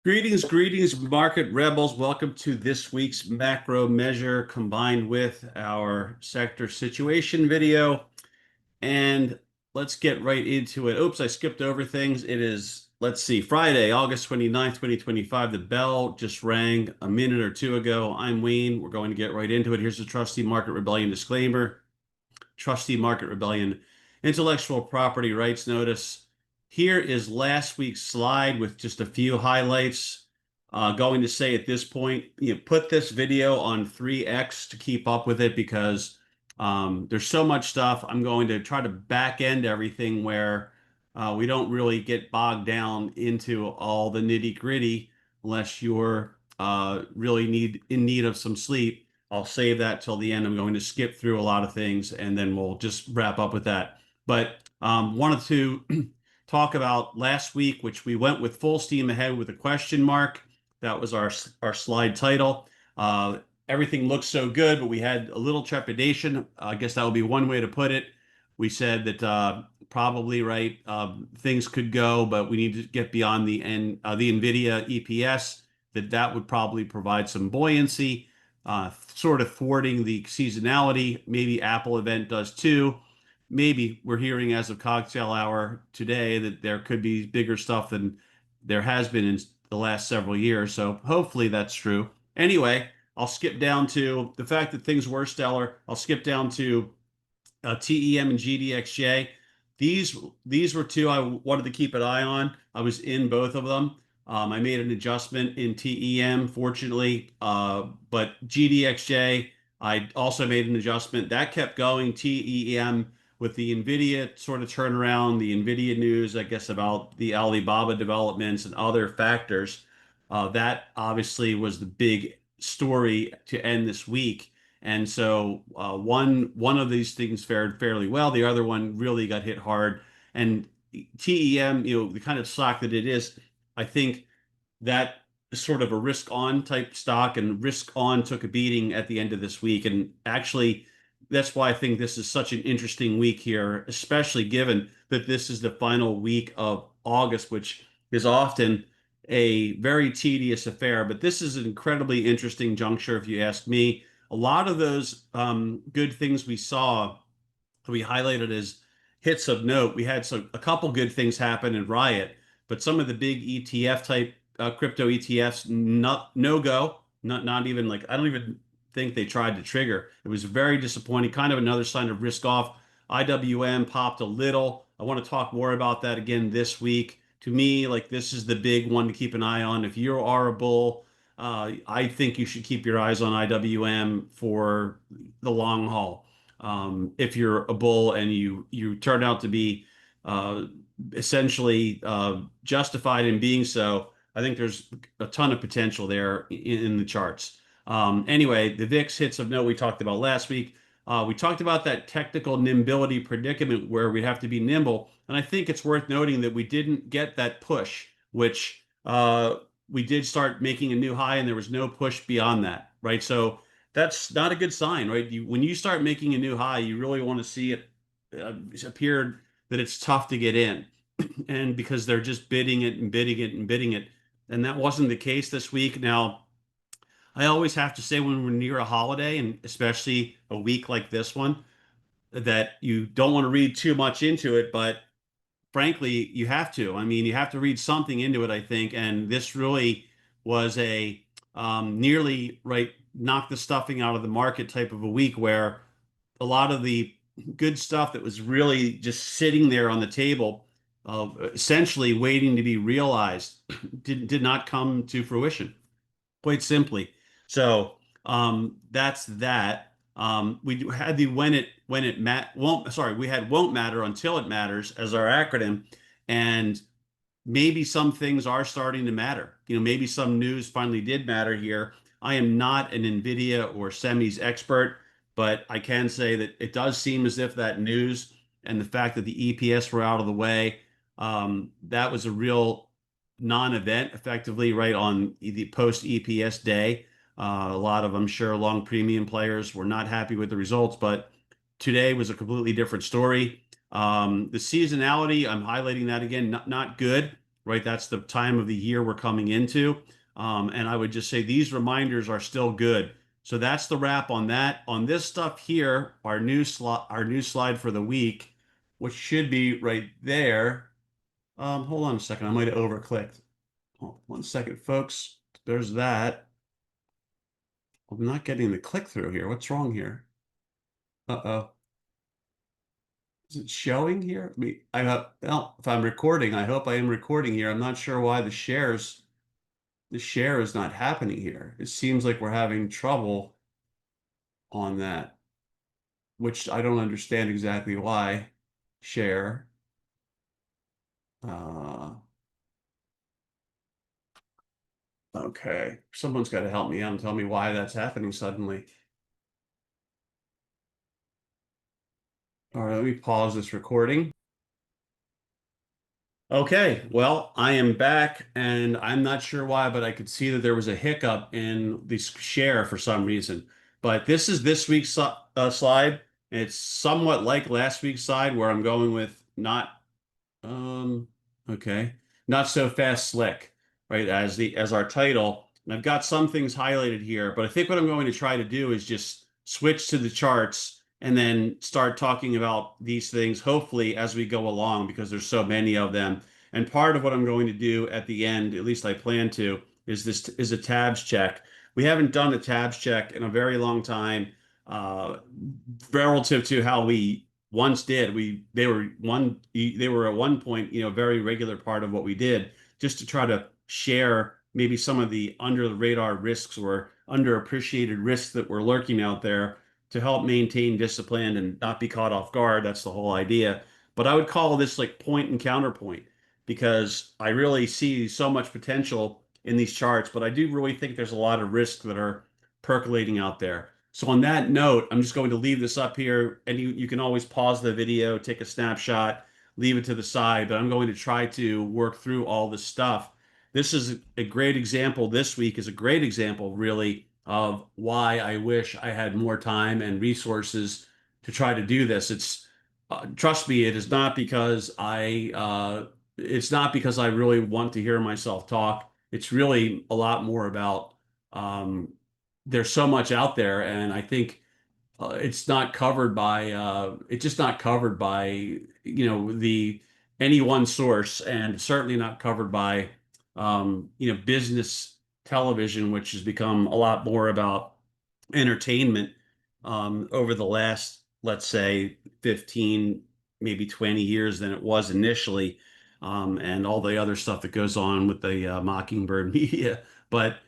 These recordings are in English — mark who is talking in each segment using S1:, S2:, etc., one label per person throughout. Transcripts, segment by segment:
S1: Greetings, market rebels. Welcome to this week's macro measure combined with our sector situation video. And let's get right into it. Oops, I skipped over things. It is, let's see, Friday, August 29th, 2025. The bell just rang a minute or two ago. I'm Wayne. We're going to get right into it. Here's the Trustee Market Rebellion disclaimer. Trustee Market Rebellion, intellectual property rights notice. Here is last week's slide with just a few highlights. Going to say at this point, put this video on 3x to keep up with it because there's so much stuff. I'm going to try to back end everything where we don't really get bogged down into all the nitty gritty unless you're really in need of some sleep. I'll save that till the end. I'm going to skip through a lot of things and then we'll just wrap up with that. But wanted to talk about last week, which we went with full steam ahead with a question mark. That was our slide title. Everything looks so good, but we had a little trepidation. I guess that would be one way to put it. We said that probably right things could go, but we need to get beyond the NVDA EPS. That would probably provide some buoyancy sort of thwarting the seasonality. Maybe Apple event does too. Maybe we're hearing as of cocktail hour today that there could be bigger stuff than there has been in the last several years. So hopefully that's true. Anyway, I'll skip down to the fact that things were stellar. I'll skip down to TEM and GDXJ. These were two I wanted to keep an eye on. I was in both of them. I made an adjustment in TEM, fortunately, but GDXJ, I also made an adjustment. That kept going. TEM with the NVIDIA sort of turnaround, the NVIDIA news, I guess, about the Alibaba developments and other factors. That obviously was the big story to end this week. And so one of these things fared fairly well. The other one really got hit hard. And TEM, the kind of stock that it is, I think that is sort of a risk on type stock, and risk on took a beating at the end of this week. And actually, that's why I think this is such an interesting week here, especially given that this is the final week of August, which is often a very tedious affair. But this is an incredibly interesting juncture, if you ask me. A lot of those good things we highlighted as hits of note. We had a couple good things happen in Riot, but some of the big ETF type crypto ETFs, no go, not even like I don't even think they tried to trigger. It was very disappointing. Kind of another sign of risk off. IWM popped a little. I want to talk more about that again this week. To me, like this is the big one to keep an eye on. If you are a bull, I think you should keep your eyes on IWM for the long haul. If you're a bull and you turn out to be essentially justified in being so, I think there's a ton of potential there in the charts. Anyway, the VIX hits of note we talked about last week. We talked about that technical nimbility predicament where we have to be nimble. And I think it's worth noting that we didn't get that push, which we did start making a new high and there was no push beyond that, right? So that's not a good sign, right? When you start making a new high, you really want to see it appear that it's tough to get in. And because they're just bidding it and bidding it and bidding it. And that wasn't the case this week. Now, I always have to say when we're near a holiday, and especially a week like this one, that you don't want to read too much into it, but frankly, you have to. I mean, you have to read something into it, I think. And this really was a nearly right knock the stuffing out of the market type of a week where a lot of the good stuff that was really just sitting there on the table, essentially waiting to be realized, did not come to fruition, quite simply. So that's that. We had the when it won't sorry we had won't matter until it matters as our acronym, and maybe some things are starting to matter. Maybe some news finally did matter here. I am not an NVIDIA or semis expert, but I can say that it does seem as if that news and the fact that the EPS were out of the way, that was a real non-event effectively right on the post EPS day. A lot of, I'm sure, long premium players were not happy with the results, but today was a completely different story. The seasonality, I'm highlighting that again, not good. right? That's the time of the year we're coming into. And I would just say these reminders are still good. So that's the wrap on that. On this stuff here, our new slide for the week, which should be right there. Hold on a second. I might have overclicked. Oh, 1 second, folks. There's that. I'm not getting the click through here. What's wrong here? Uh-oh. Is it showing here? Well, if I'm recording, I hope I am recording here. I'm not sure why the share is not happening here. It seems like we're having trouble on that, which I don't understand exactly why. Share. Uh, okay. Someone's got to help me out and tell me why that's happening suddenly. All right, let me pause this recording. Okay, well, I am back and I'm not sure why, but I could see that there was a hiccup in the share for some reason. But this is this week's slide. It's somewhat like last week's slide where I'm going with not um, okay. Not so fast slick, right? As our title. And I've got some things highlighted here, but I think what I'm going to try to do is just switch to the charts and then start talking about these things, hopefully, as we go along, because there's so many of them. And part of what I'm going to do at the end, at least I plan to, is a tabs check. We haven't done a tabs check in a very long time, uh, relative to how we once did. They were at one point, a very regular part of what we did, just to try to share maybe some of the under the radar risks or underappreciated risks that were lurking out there to help maintain discipline and not be caught off guard. That's the whole idea. But I would call this like point and counterpoint because I really see so much potential in these charts, but I do really think there's a lot of risks that are percolating out there. So on that note, I'm just going to leave this up here, and you can always pause the video, take a snapshot, leave it to the side, but I'm going to try to work through all this stuff. This is a great example. This week is a great example, really, of why I wish I had more time and resources to try to do this. Trust me, it's not because I really want to hear myself talk. It's really a lot more about um, there's so much out there, and I think it's just not covered by the any one source, and certainly not covered by business television, which has become a lot more about entertainment over the last, let's say, 15, maybe 20 years than it was initially, and all the other stuff that goes on with the Mockingbird media. But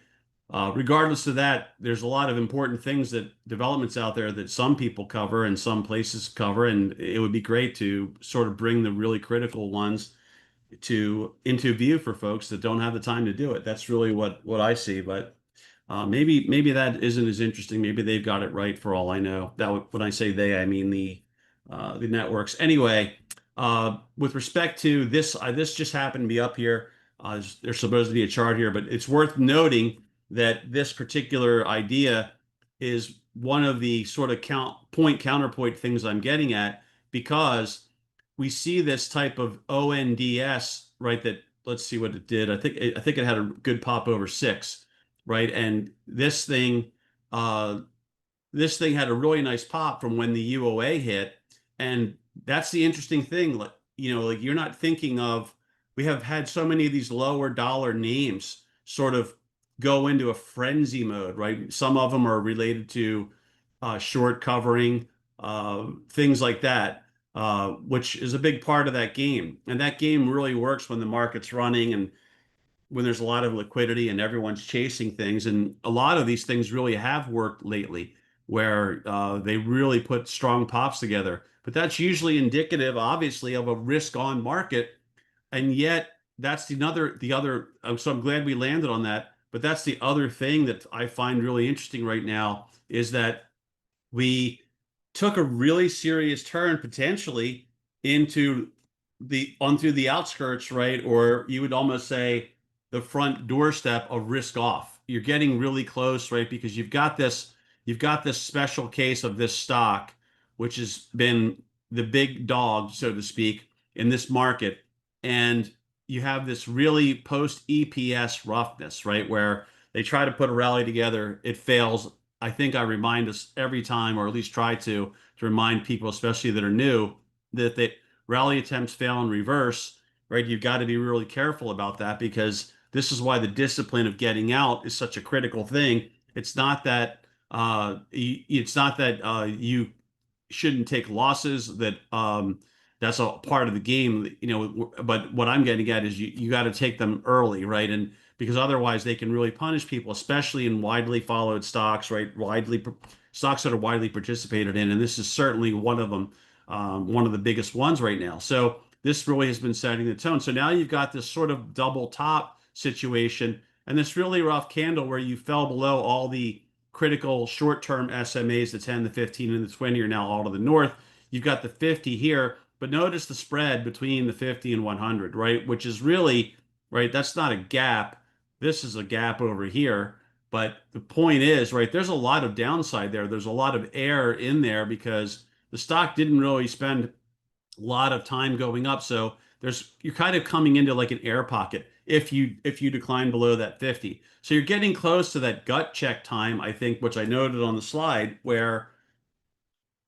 S1: regardless of that, there's a lot of important things that developments out there that some people cover and some places cover, and it would be great to sort of bring the really critical ones to into view for folks that don't have the time to do it. That's really what I see. But maybe that isn't as interesting. Maybe they've got it right for all I know. When I say they, I mean the networks. Anyway, with respect to this, this just happened to be up here. There's supposed to be a chart here, but it's worth noting that this particular idea is one of the sort of counterpoint things I'm getting at, because we see this type of ONDS, right? That, let's see what it did. I think it had a good pop over 6, right? And uh, this thing had a really nice pop from when the UOA hit, and that's the interesting thing. Like, like you're not thinking of. We have had so many of these lower dollar names sort of go into a frenzy mode, right? Some of them are related to short covering, things like that, which is a big part of that game. And that game really works when the market's running and when there's a lot of liquidity and everyone's chasing things. And a lot of these things really have worked lately, where they really put strong pops together. But that's usually indicative, obviously, of a risk-on market. And yet, that's the other. So I'm glad we landed on that. But that's the other thing that I find really interesting right now is that we took a really serious turn potentially into onto the outskirts, right? Or you would almost say the front doorstep of risk off. You're getting really close, right? Because you've got this special case of this stock, which has been the big dog, so to speak, in this market. And you have this really post EPS roughness, right? Where they try to put a rally together, it fails. I think I remind us every time, or at least try to remind people, especially that are new, that rally attempts fail in reverse, right? You've got to be really careful about that because this is why the discipline of getting out is such a critical thing. It's not that you shouldn't take losses. That's a part of the game, But what I'm getting at is you got to take them early, right? And because otherwise they can really punish people, especially in widely followed stocks, right? Stocks that are widely participated in, and this is certainly one of them, one of the biggest ones right now. So this really has been setting the tone. So now you've got this sort of double top situation and this really rough candle where you fell below all the critical short-term SMAs, the 10, the 15, and the 20 are now all to the north. You've got the 50 here, but notice the spread between the 50 and 100, right? Which is really, right, that's not a gap. This is a gap over here. But the point is, right, there's a lot of downside there. There's a lot of air in there because the stock didn't really spend a lot of time going up. So you're kind of coming into like an air pocket if you decline below that 50. So you're getting close to that gut check time, I think, which I noted on the slide where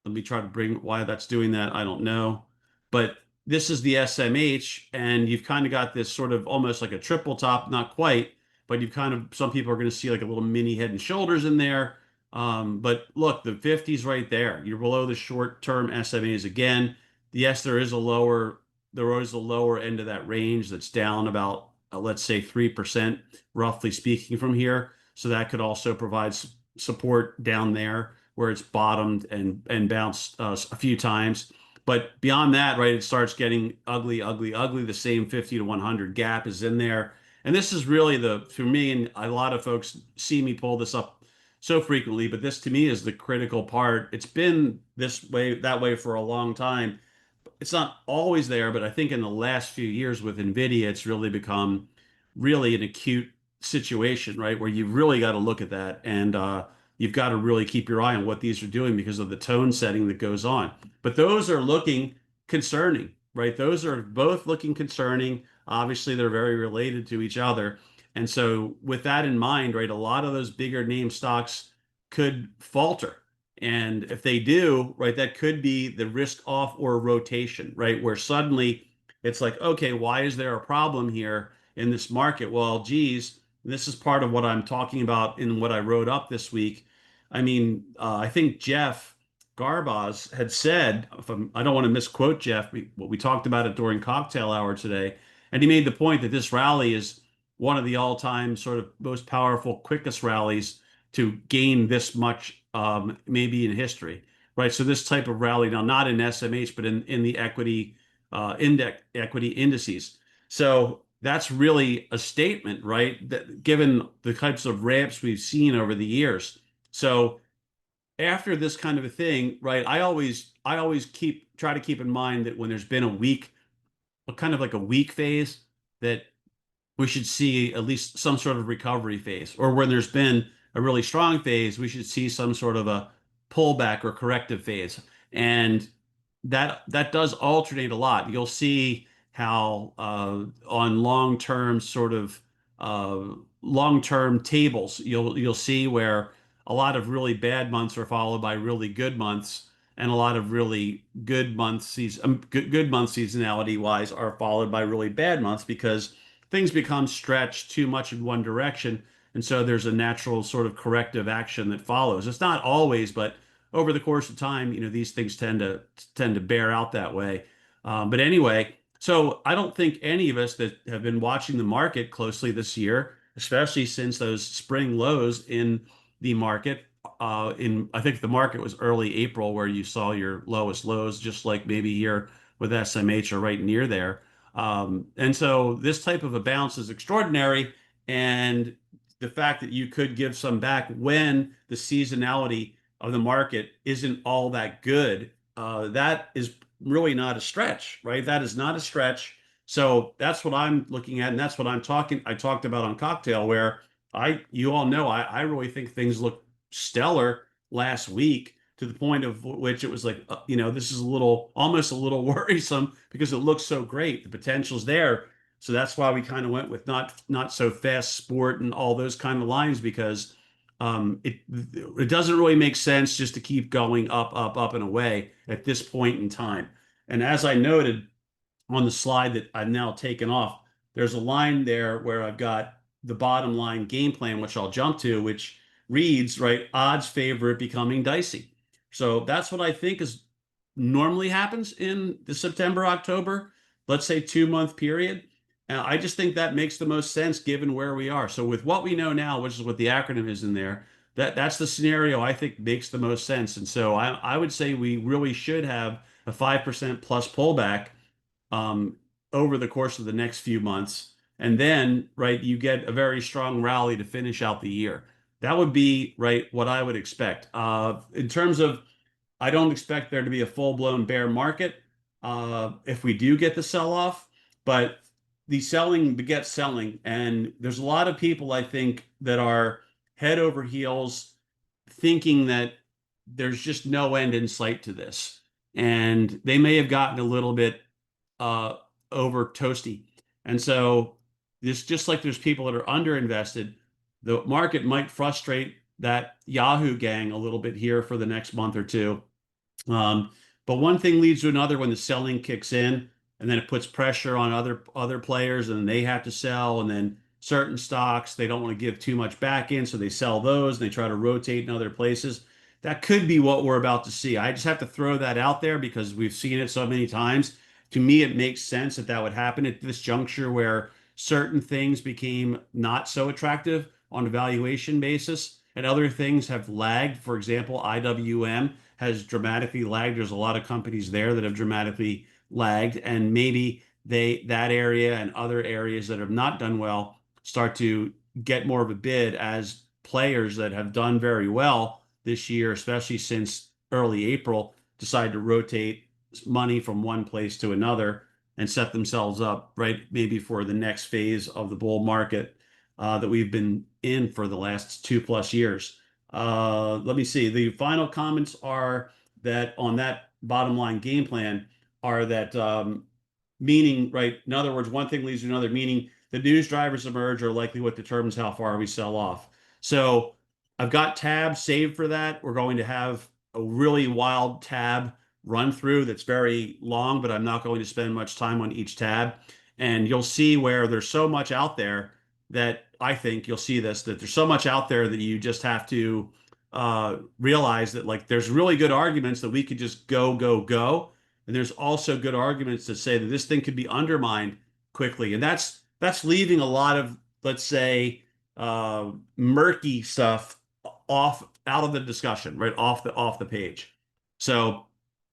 S1: let me try to bring why that's doing that. I don't know. But this is the SMH, and you've kind of got this sort of almost like a triple top, not quite, but you've kind of, some people are going to see like a little mini head and shoulders in there. But look, the 50's right there. You're below the short-term SMAs again. Yes, there is a lower end of that range that's down about, let's say 3%, roughly speaking from here. So that could also provide support down there where it's bottomed and bounced a few times. But beyond that, right, it starts getting ugly, ugly, ugly. The same 50 to 100 gap is in there. And this is really for me, and a lot of folks see me pull this up so frequently, but this to me is the critical part. It's been this way, that way for a long time. It's not always there, but I think in the last few years with NVIDIA, it's really become really an acute situation, right? Where you've really got to look at that and you've got to really keep your eye on what these are doing because of the tone setting that goes on. But those are looking concerning, right? Those are both looking concerning. Obviously, they're very related to each other. And so, with that in mind, right, a lot of those bigger name stocks could falter. And if they do, right, that could be the risk off or rotation, right? Where suddenly it's like, okay, why is there a problem here in this market? Well, geez, this is part of what I'm talking about in what I wrote up this week. I mean, I think Jeff Garbaz had said, I don't want to misquote Jeff, but we talked about it during cocktail hour today, and he made the point that this rally is one of the all-time sort of most powerful, quickest rallies to gain this much, maybe in history, right? So this type of rally now, not in SMH, but in the equity indices. So that's really a statement, right? That given the types of ramps we've seen over the years. So after this kind of a thing, right? I always try to keep in mind that when there's been a kind of like a weak phase, that we should see at least some sort of recovery phase, or when there's been a really strong phase, we should see some sort of a pullback or corrective phase. And that does alternate a lot. You'll see how on long-term sort of uh, long-term tables, you'll see where a lot of really bad months are followed by really good months, and a lot of really good months seasonality wise are followed by really bad months because things become stretched too much in one direction. And so there's a natural sort of corrective action that follows. It's not always, but over the course of time, these things tend to bear out that way. But anyway, so I don't think any of us that have been watching the market closely this year, especially since those spring lows in the market, in I think the market was early April where you saw your lowest lows, just like maybe here with SMH or right near there. And so this type of a bounce is extraordinary. And the fact that you could give some back when the seasonality of the market isn't all that good, that is really not a stretch, right? That is not a stretch. So that's what I'm looking at, and that's what I talked about on Cocktail, where you all know, I really think things look stellar last week to the point of which it was like, this is almost a little worrisome because it looks so great. The potential's there. So that's why we kind of went with not so fast sport and all those kind of lines, because it doesn't really make sense just to keep going up, up, up and away at this point in time. And as I noted on the slide that I've now taken off, there's a line there where I've got the bottom line game plan, which I'll jump to, which reads, right, odds favor it becoming dicey. So that's what I think is normally happens in the September, October, let's say 2 month period. And I just think that makes the most sense given where we are. So with what we know now, which is what the acronym is in there, that's the scenario I think makes the most sense. And so I would say we really should have a 5% plus pullback um, over the course of the next few months. And then, right, you get a very strong rally to finish out the year. That would be, right, what I would expect. In terms of, I don't expect there to be a full-blown bear market if we do get the sell-off, but the selling begets selling. And there's a lot of people, I think, that are head over heels thinking that there's just no end in sight to this. And they may have gotten a little bit uh, over toasty. And so this, just like there's people that are underinvested, the market might frustrate that Yahoo gang a little bit here for the next month or two. Um, but one thing leads to another when the selling kicks in, and then it puts pressure on other players, and they have to sell, and then certain stocks they don't want to give too much back in, so they sell those and they try to rotate in other places. That could be what we're about to see. I just have to throw that out there because we've seen it so many times. To me, it makes sense that that would happen at this juncture where certain things became not so attractive on a valuation basis, and other things have lagged. For example, IWM has dramatically lagged. There's a lot of companies there that have dramatically lagged, and maybe that area and other areas that have not done well start to get more of a bid as players that have done very well this year, especially since early April, decide to rotate money from one place to another and set themselves up, right, maybe for the next phase of the bull market that we've been in for the last 2+ years. Let me see. The final comments are that on that bottom line game plan are that meaning, right? In other words, one thing leads to another, meaning the news drivers emerge are likely what determines how far we sell off. So I've got tabs saved for that. We're going to have a really wild tab run through that's very long, but I'm not going to spend much time on each tab. And you'll see where there's so much out there that I think you'll see this, that there's so much out there that you just have to realize that like there's really good arguments that we could just go, go, go. And there's also good arguments to say that this thing could be undermined quickly. And that's leaving a lot of, let's say, murky stuff off out of the discussion, right? Off the page. So,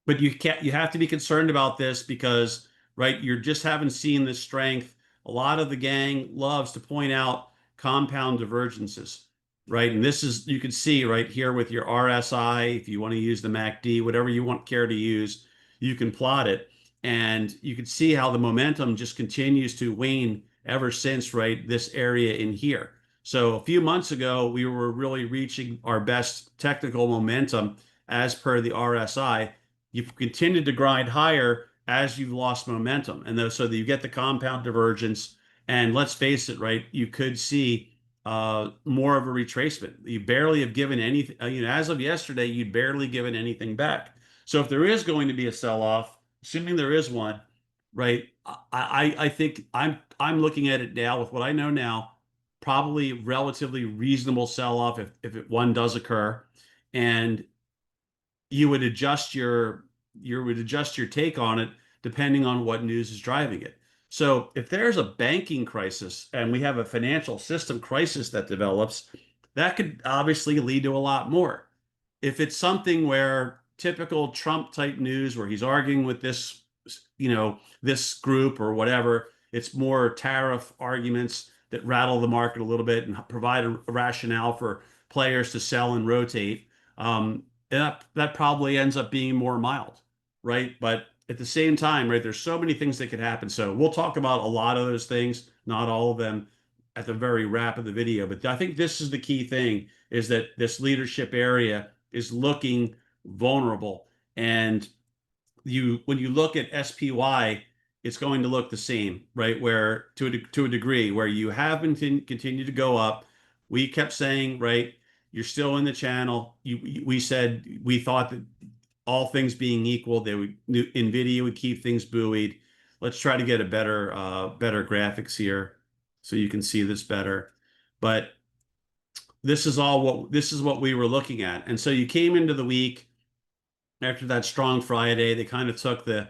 S1: but you have to be concerned about this because, right, you just haven't seen the strength. A lot of the gang loves to point out compound divergences, right? And this is, you can see right here with your RSI, if you want to use the MACD, whatever you want care to use, you can plot it. And you can see how the momentum just continues to wane ever since, right, this area in here. So a few months ago, we were really reaching our best technical momentum as per the RSI. You've continued to grind higher as you've lost momentum. And so that you get the compound divergence. And let's face it, right, you could see more of a retracement. You barely have given anything, as of yesterday, you'd barely given anything back. So if there is going to be a sell-off, assuming there is one, right, I think I'm looking at it now with what I know now, probably relatively reasonable sell-off if one does occur. And you would adjust your take on it depending on what news is driving it. So if there's a banking crisis and we have a financial system crisis that develops, that could obviously lead to a lot more. If it's something where typical Trump type news where he's arguing with this group or whatever, it's more tariff arguments that rattle the market a little bit and provide a rationale for players to sell and rotate. That probably ends up being more mild, right? But at the same time, right, there's so many things that could happen. So we'll talk about a lot of those things, not all of them at the very wrap of the video. But I think this is the key thing, is that this leadership area is looking vulnerable. And when you look at SPY, it's going to look the same, right? Where to a degree, where you have been continue to go up. We kept saying, right, you're still in the channel. We said we thought that all things being equal, NVIDIA would keep things buoyed. Let's try to get a better graphics here so you can see this better. But this is what we were looking at. And so you came into the week after that strong Friday. They kind of took the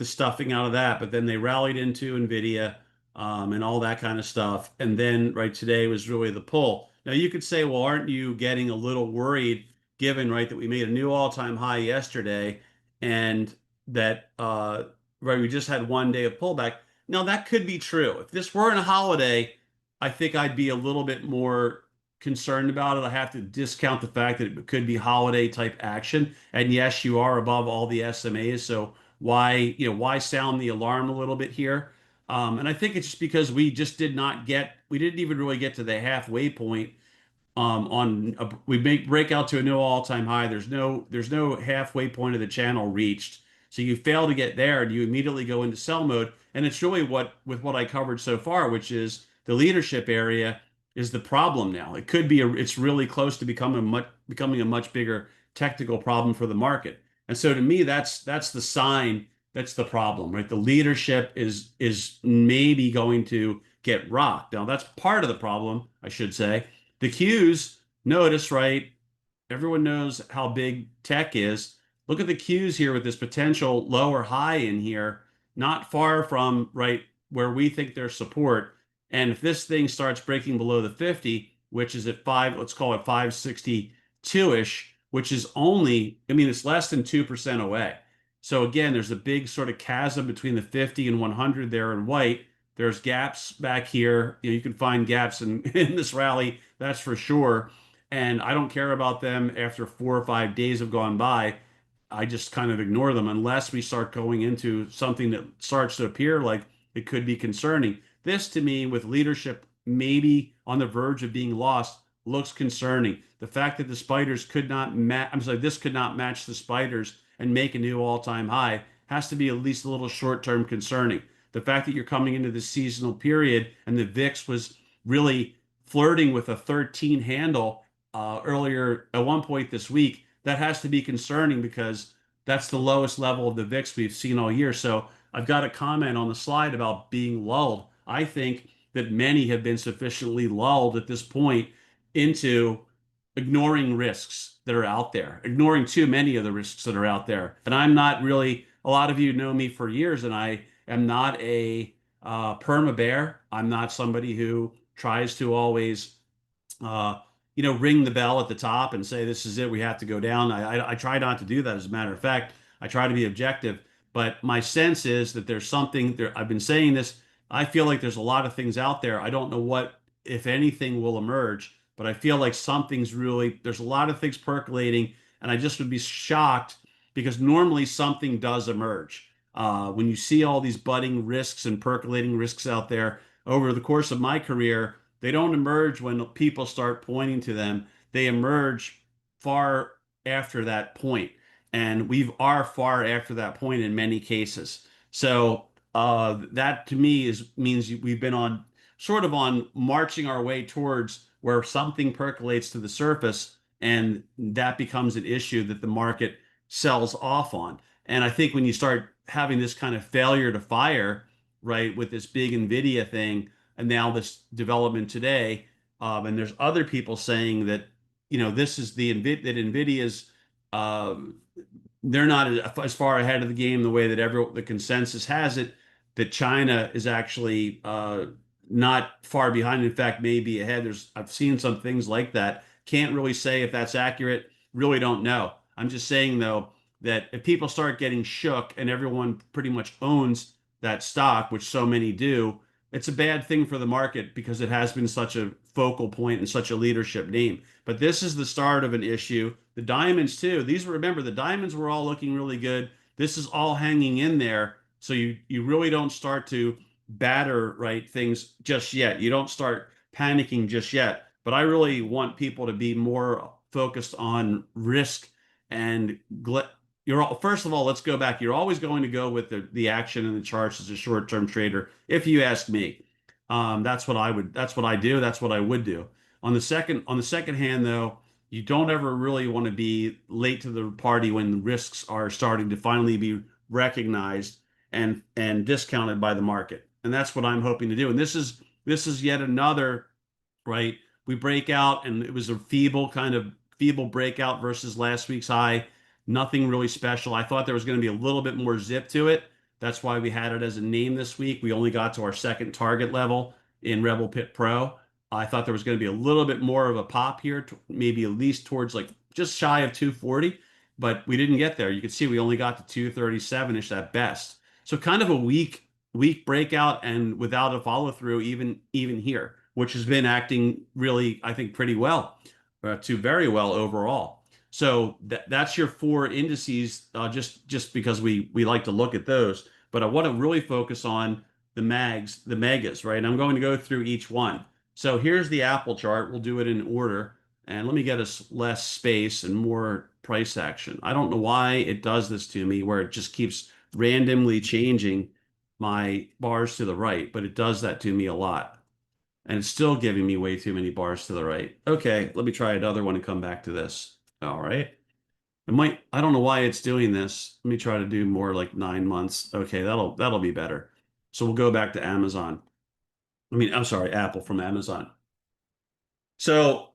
S1: stuffing out of that, but then they rallied into NVIDIA and all that kind of stuff. And then right today was really the pull. Now you could say, well, aren't you getting a little worried given right that we made a new all-time high yesterday and that right we just had one day of pullback. Now that could be true. If this weren't a holiday, I think I'd be a little bit more concerned about it. I have to discount the fact that it could be holiday type action. And yes, you are above all the SMAs. So why sound the alarm a little bit here? And I think it's just because we didn't even really get to the halfway point we break out to a new all-time high. There's no halfway point of the channel reached. So you fail to get there and you immediately go into sell mode. And it's really what I covered so far, which is the leadership area is the problem now. It's really close to becoming a much bigger technical problem for the market. And so to me, that's the sign, that's the problem, right? The leadership is maybe going to get rocked. Now that's part of the problem, I should say. The Qs, notice, right? Everyone knows how big tech is. Look at the Qs here with this potential lower high in here, not far from right where we think there's support. And if this thing starts breaking below the 50, which is at let's call it 562-ish, which is it's less than 2% away. So again, there's a big sort of chasm between the 50 and 100 there in white. There's gaps back here. You can find gaps in this rally, that's for sure. And I don't care about them after 4 or 5 days have gone by. I just kind of ignore them unless we start going into something that starts to appear like it could be concerning. This to me, with leadership maybe on the verge of being lost, looks concerning. The fact that the spiders could not this could not match the spiders and make a new all-time high has to be at least a little short-term concerning. The fact that you're coming into the seasonal period and the VIX was really flirting with a 13 handle earlier at one point this week, that has to be concerning because that's the lowest level of the VIX we've seen all year. So I've got a comment on the slide about being lulled. I think that many have been sufficiently lulled at this point into ignoring risks that are out there, ignoring too many of the risks that are out there. And I'm not really, a lot of you know me for years, and I am not a perma bear. I'm not somebody who tries to always ring the bell at the top and say this is it, we have to go down. I try not to do that. As a matter of fact, I try to be objective. But my sense is that there's something there. I've been saying this. I feel like there's a lot of things out there. I don't know what, if anything, will emerge, but I feel like there's a lot of things percolating, and I just would be shocked because normally something does emerge. When you see all these budding risks and percolating risks out there over the course of my career, they don't emerge when people start pointing to them. They emerge far after that point. And we are far after that point in many cases. So that to me means we've been on marching our way towards where something percolates to the surface, and that becomes an issue that the market sells off on. And I think when you start having this kind of failure to fire, right, with this big NVIDIA thing, and now this development today, and there's other people saying that this is that NVIDIA's they're not as far ahead of the game the way that the consensus has it, that China is actually not far behind. In fact, may be ahead. I've seen some things like that. Can't really say if that's accurate. Really don't know. I'm just saying though that if people start getting shook and everyone pretty much owns that stock, which so many do, it's a bad thing for the market because it has been such a focal point and such a leadership name. But this is the start of an issue. The diamonds too. Remember, the diamonds were all looking really good. This is all hanging in there. So you really don't start to batter right things just yet. You don't start panicking just yet. But I really want people to be more focused on risk and first of all, let's go back. You're always going to go with the action and the charts as a short-term trader, if you ask me. That's what I do. That's what I would do. On the second hand, though, you don't ever really want to be late to the party when the risks are starting to finally be recognized and discounted by the market. And that's what I'm hoping to do. And this is yet another, right? We break out, and it was a feeble breakout versus last week's high. Nothing really special. I thought there was going to be a little bit more zip to it. That's why we had it as a name this week. We only got to our second target level in Rebel Pit Pro. I thought there was going to be a little bit more of a pop here, maybe at least towards like just shy of 240, but we didn't get there. You can see we only got to 237-ish at best. So kind of a weak breakout and without a follow through even here, which has been acting really, I think, pretty well to very well overall. So that's your four indices, just because we like to look at those. But I want to really focus on the megas, right? And I'm going to go through each one. So here's the Apple chart. We'll do it in order. And let me get us less space and more price action. I don't know why it does this to me, where it just keeps randomly changing my bars to the right, but it does that to me a lot. And it's still giving me way too many bars to the right. Okay, let me try another one and come back to this. All right. I don't know why it's doing this. Let me try to do more like 9 months. Okay, that'll be better. So we'll go back to Amazon. I'm sorry, Apple from Amazon. So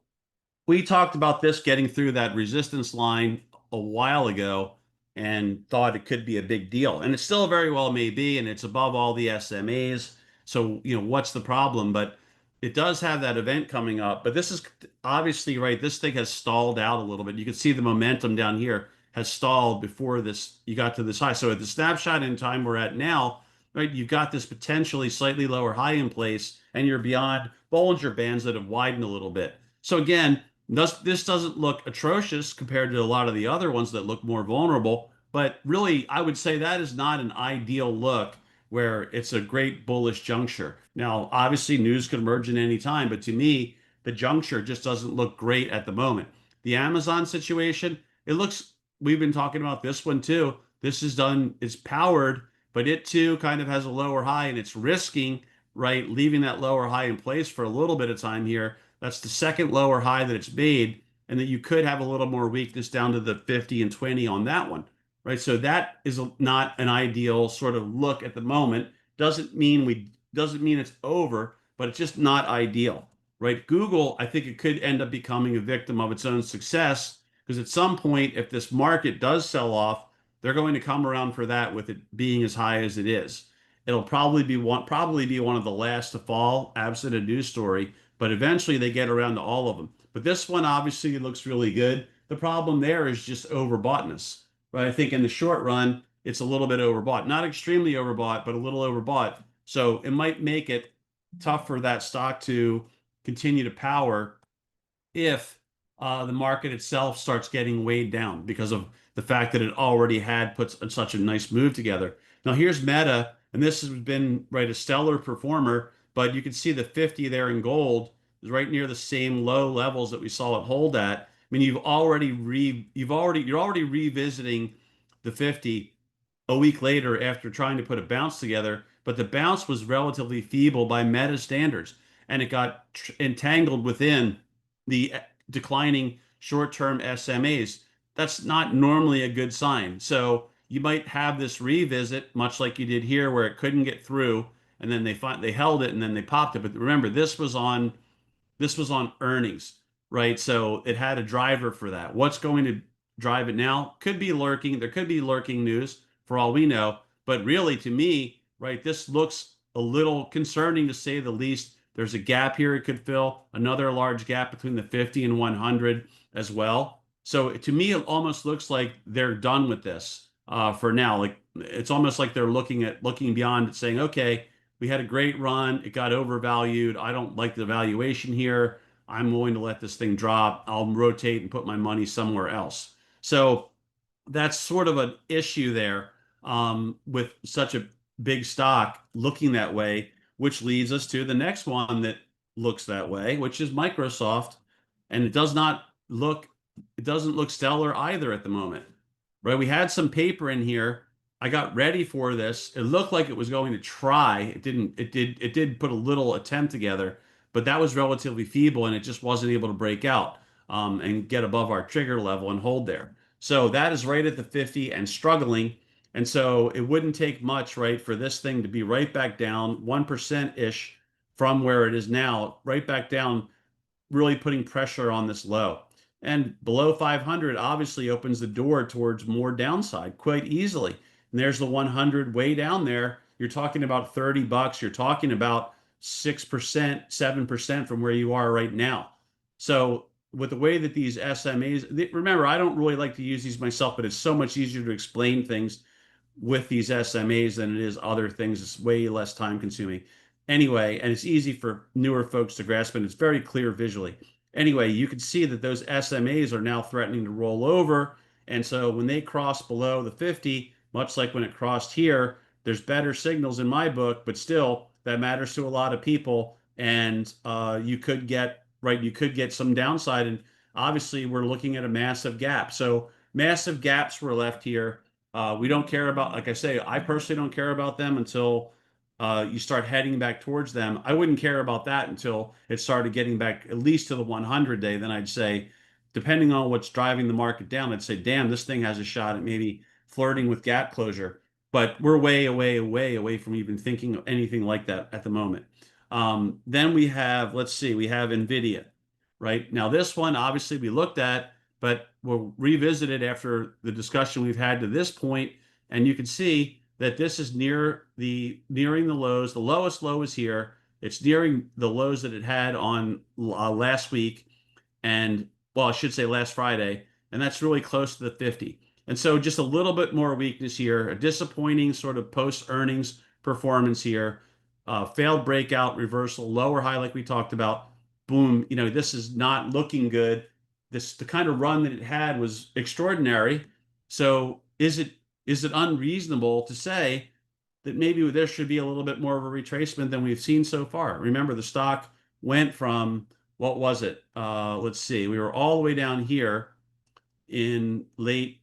S1: we talked about this getting through that resistance line a while ago and thought it could be a big deal. And it still very well may be, and it's above all the SMAs. So, what's the problem? But it does have that event coming up. But this is obviously right. This thing has stalled out a little bit. You can see the momentum down here has stalled before you got to this high. So at the snapshot in time we're at now, right, you've got this potentially slightly lower high in place, and you're beyond Bollinger Bands that have widened a little bit. So again, this doesn't look atrocious compared to a lot of the other ones that look more vulnerable, but really, I would say that is not an ideal look where it's a great bullish juncture. Now, obviously, news could emerge at any time, but to me, the juncture just doesn't look great at the moment. The Amazon situation, we've been talking about this one too. It's powered, but it too kind of has a lower high, and it's risking, right, leaving that lower high in place for a little bit of time here. That's the second lower high that it's made, and that you could have a little more weakness down to the 50 and 20 on that one, right? So that is not an ideal sort of look at the moment. Doesn't mean it's over, but it's just not ideal, right? Google, I think it could end up becoming a victim of its own success, because at some point, if this market does sell off, they're going to come around for that with it being as high as it is. It'll probably be one of the last to fall, absent a news story, but eventually they get around to all of them. But this one obviously looks really good. The problem there is just overboughtness, right? I think in the short run, it's a little bit overbought. Not extremely overbought, but a little overbought. So it might make it tough for that stock to continue to power if the market itself starts getting weighed down because of the fact that it already had put such a nice move together. Now here's Meta, and this has been right a stellar performer, but you can see the 50 there in gold is right near the same low levels that we saw it hold at. I mean, you're already revisiting the 50 a week later after trying to put a bounce together, but the bounce was relatively feeble by Meta standards, and it got entangled within the declining short-term SMAs. That's not normally a good sign. So you might have this revisit, much like you did here, where it couldn't get through, and then they held it, and then they popped it. But remember, this was on earnings, right? So it had a driver for that. What's going to drive it now? Could be lurking. There could be lurking news for all we know. But really, to me, right, this looks a little concerning to say the least. There's a gap here it could fill, another large gap between the 50 and 100 as well. So to me, it almost looks like they're done with this for now. Like it's almost like they're looking beyond it, saying, okay, we had a great run. It got overvalued. I don't like the valuation here. I'm going to let this thing drop. I'll rotate and put my money somewhere else. So that's sort of an issue there with such a big stock looking that way, which leads us to the next one that looks that way, which is Microsoft. And it doesn't look stellar either at the moment. right? We had some paper in here. I got ready for this. It looked like it was going to try. It didn't. It did put a little attempt together, but that was relatively feeble, and it just wasn't able to break out and get above our trigger level and hold there. So that is right at the 50 and struggling. And so it wouldn't take much, right, for this thing to be right back down 1% ish from where it is now, right back down, really putting pressure on this low. And below 500 obviously opens the door towards more downside quite easily. And there's the 100 way down there. You're talking about $30. You're talking about 6%, 7% from where you are right now. So with the way that these SMAs, remember, I don't really like to use these myself, but it's so much easier to explain things with these SMAs than it is other things. It's way less time consuming. Anyway, and it's easy for newer folks to grasp, and it's very clear visually. Anyway, you can see that those SMAs are now threatening to roll over. And so when they cross below the 50, much like when it crossed here, there's better signals in my book, but still, that matters to a lot of people. And you could get, right, you could get some downside. And obviously, we're looking at a massive gap. So massive gaps were left here. We don't care about, like I say, I personally don't care about them until you start heading back towards them. I wouldn't care about that until it started getting back at least to the 100 day. Then I'd say, depending on what's driving the market down, I'd say, damn, this thing has a shot at maybe flirting with gap closure. But we're way away from even thinking of anything like that at the moment. Then we have, let's see, we have NVDA, right? Now, this one, obviously, we looked at, but we'll revisit it after the discussion we've had to this point, and you can see that this is nearing the lows. The lowest low is here. It's nearing the lows that it had on last week, and well, I should say last Friday, and that's really close to the 50. And so just a little bit more weakness here, a disappointing sort of post earnings performance here, failed breakout, reversal, lower high like we talked about. Boom, this is not looking good. The kind of run that it had was extraordinary. So is it unreasonable to say that maybe there should be a little bit more of a retracement than we've seen so far? Remember, the stock went from, what was it? Let's see, we were all the way down here in late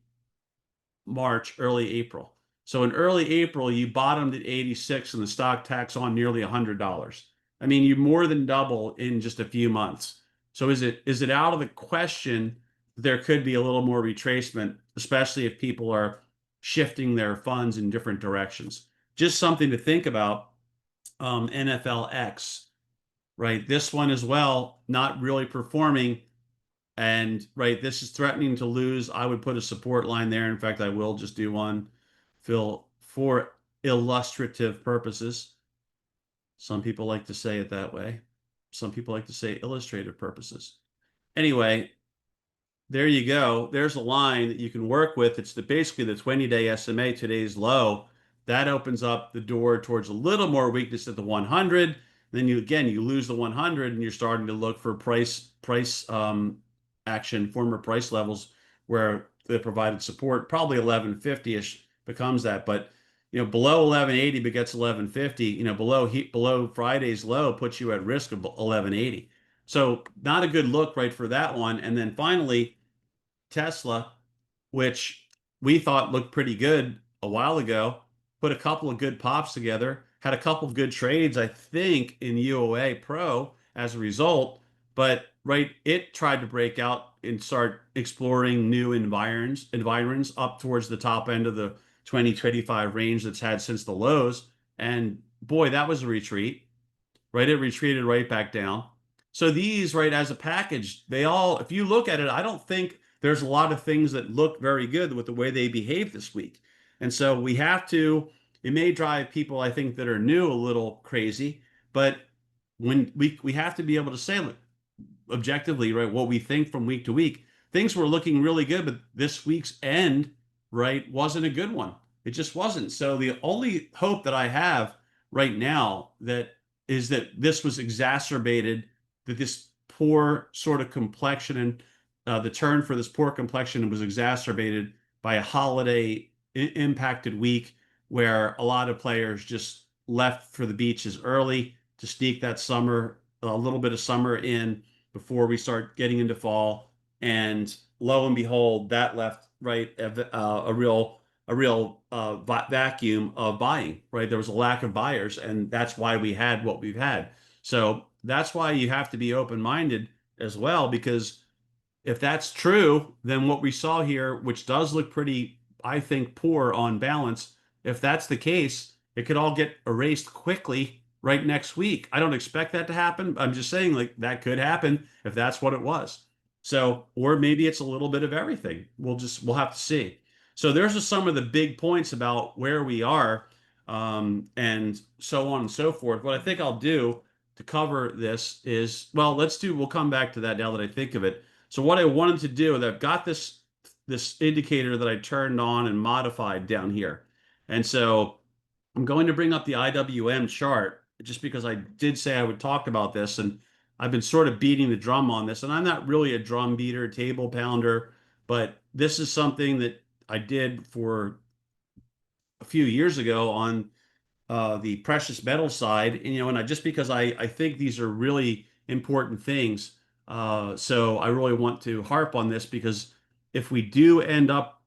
S1: March, early April. So in early April, you bottomed at 86 and the stock tacks on nearly $100. I mean, you more than double in just a few months. So is it out of the question there could be a little more retracement, especially if people are shifting their funds in different directions? Just something to think about. NFLX, right? This one as well, not really performing. And right, this is threatening to lose. I would put a support line there. In fact, I will just do one, Phil, for illustrative purposes. Some people like to say it that way. Some people like to say illustrative purposes. Anyway, there you go. There's a line that you can work with. It's basically the 20-day SMA, today's low. That opens up the door towards a little more weakness at the 100. Then you lose the 100 and you're starting to look for price action, former price levels where they provided support. Probably 1150-ish becomes that, but below 1180 begets 1150. Below Friday's low puts you at risk of 1180. So not a good look, right, for that one. And then finally, Tesla, which we thought looked pretty good a while ago, put a couple of good pops together, had a couple of good trades, I think, in UOA Pro as a result. But right, it tried to break out and start exploring new environs up towards the top end of the 2025 range that's had since the lows. And boy, that was a retreat, right? It retreated right back down. So these, right, as a package, they all, if you look at it, I don't think there's a lot of things that look very good with the way they behave this week. And so it may drive people, I think, that are new a little crazy, but when we have to be able to say, look, objectively, right, what we think from week to week. Things were looking really good, but this week's end, right, wasn't a good one. It just wasn't. So the only hope that I have right now that is that this was exacerbated, that this poor sort of complexion and the turn for this poor complexion was exacerbated by a holiday impacted week where a lot of players just left for the beaches early to sneak that summer, a little bit of summer in before we start getting into fall. And lo and behold, that left right, a real vacuum of buying, right? There was a lack of buyers, and that's why we had what we've had. So that's why you have to be open-minded as well, because if that's true, then what we saw here, which does look pretty, I think, poor on balance, if that's the case, it could all get erased quickly right next week. I don't expect that to happen. I'm just saying, like, that could happen if that's what it was. So, or maybe it's a little bit of everything. We'll have to see. So there's just some of the big points about where we are, and so on and so forth. What I think I'll do to cover this is, well, we'll come back to that now that I think of it. So what I wanted to do, I've got this indicator that I turned on and modified down here. And so I'm going to bring up the IWM chart just because I did say I would talk about this, and I've been sort of beating the drum on this. And I'm not really a drum beater, table pounder, but this is something that I did for a few years ago on the precious metal side, and just because I think these are really important things, so I really want to harp on this because if we do end up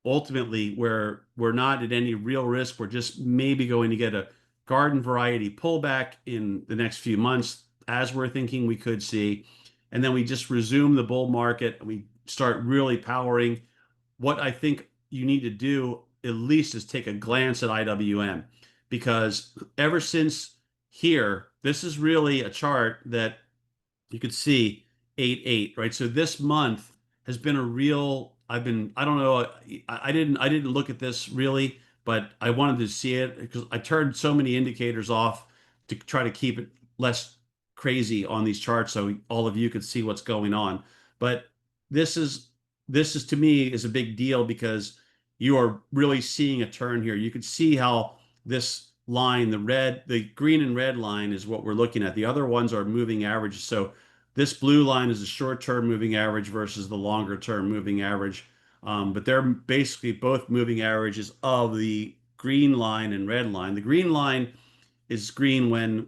S1: ultimately where we're not at any real risk, we're just maybe going to get a garden variety pullback in the next few months, as we're thinking we could see, and then we just resume the bull market and we start really powering. What I think you need to do at least is take a glance at IWM, because ever since here, this is really a chart that you could see 8-8, right? So this month has been a real, I don't know, I didn't look at this really, but I wanted to see it because I turned so many indicators off to try to keep it less crazy on these charts so all of you could see what's going on. But this is this is to me is a big deal because you are really seeing a turn here. You could see how this line, the green and red line is what we're looking at. The other ones are moving averages. So this blue line is a short-term moving average versus the longer-term moving average. But they're basically both moving averages of the green line and red line. The green line is green when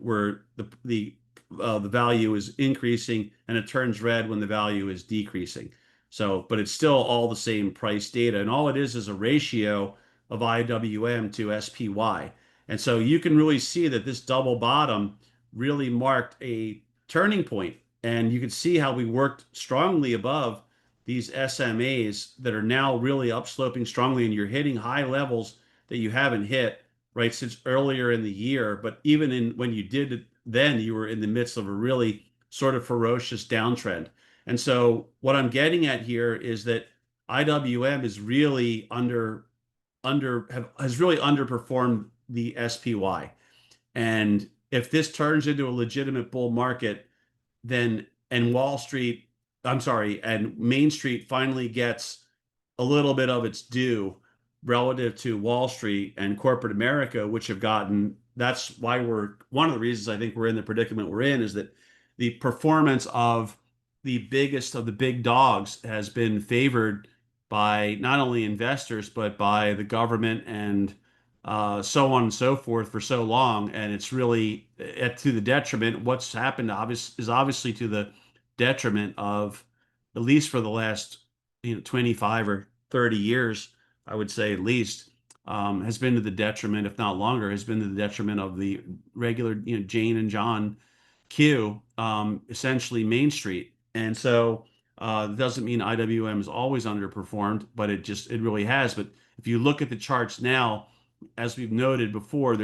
S1: the value is increasing, and it turns red when the value is decreasing. So, but it's still all the same price data, and all it is a ratio of IWM to SPY. And so you can really see that this double bottom really marked a turning point, and you can see how we worked strongly above these SMAs that are now really upsloping strongly, and you're hitting high levels that you haven't hit right since earlier in the year. But even when you did it then, you were in the midst of a really sort of ferocious downtrend. And so what I'm getting at here is that IWM is really has really underperformed the SPY. And if this turns into a legitimate bull market, then and Wall Street, I'm sorry, and Main Street finally gets a little bit of its due relative to Wall Street and corporate America, which have gotten, that's why one of the reasons I think we're in the predicament we're in is that the performance of the biggest of the big dogs has been favored by not only investors, but by the government and so on and so forth for so long. And it's really to the detriment. What's happened is obviously to the detriment of, at least for the last 25 or 30 years, I would say at least, has been to the detriment, if not longer, has been to the detriment of the regular, Jane and John Q, essentially Main Street. And so it doesn't mean IWM has always underperformed, but it really has. But if you look at the charts now, as we've noted before,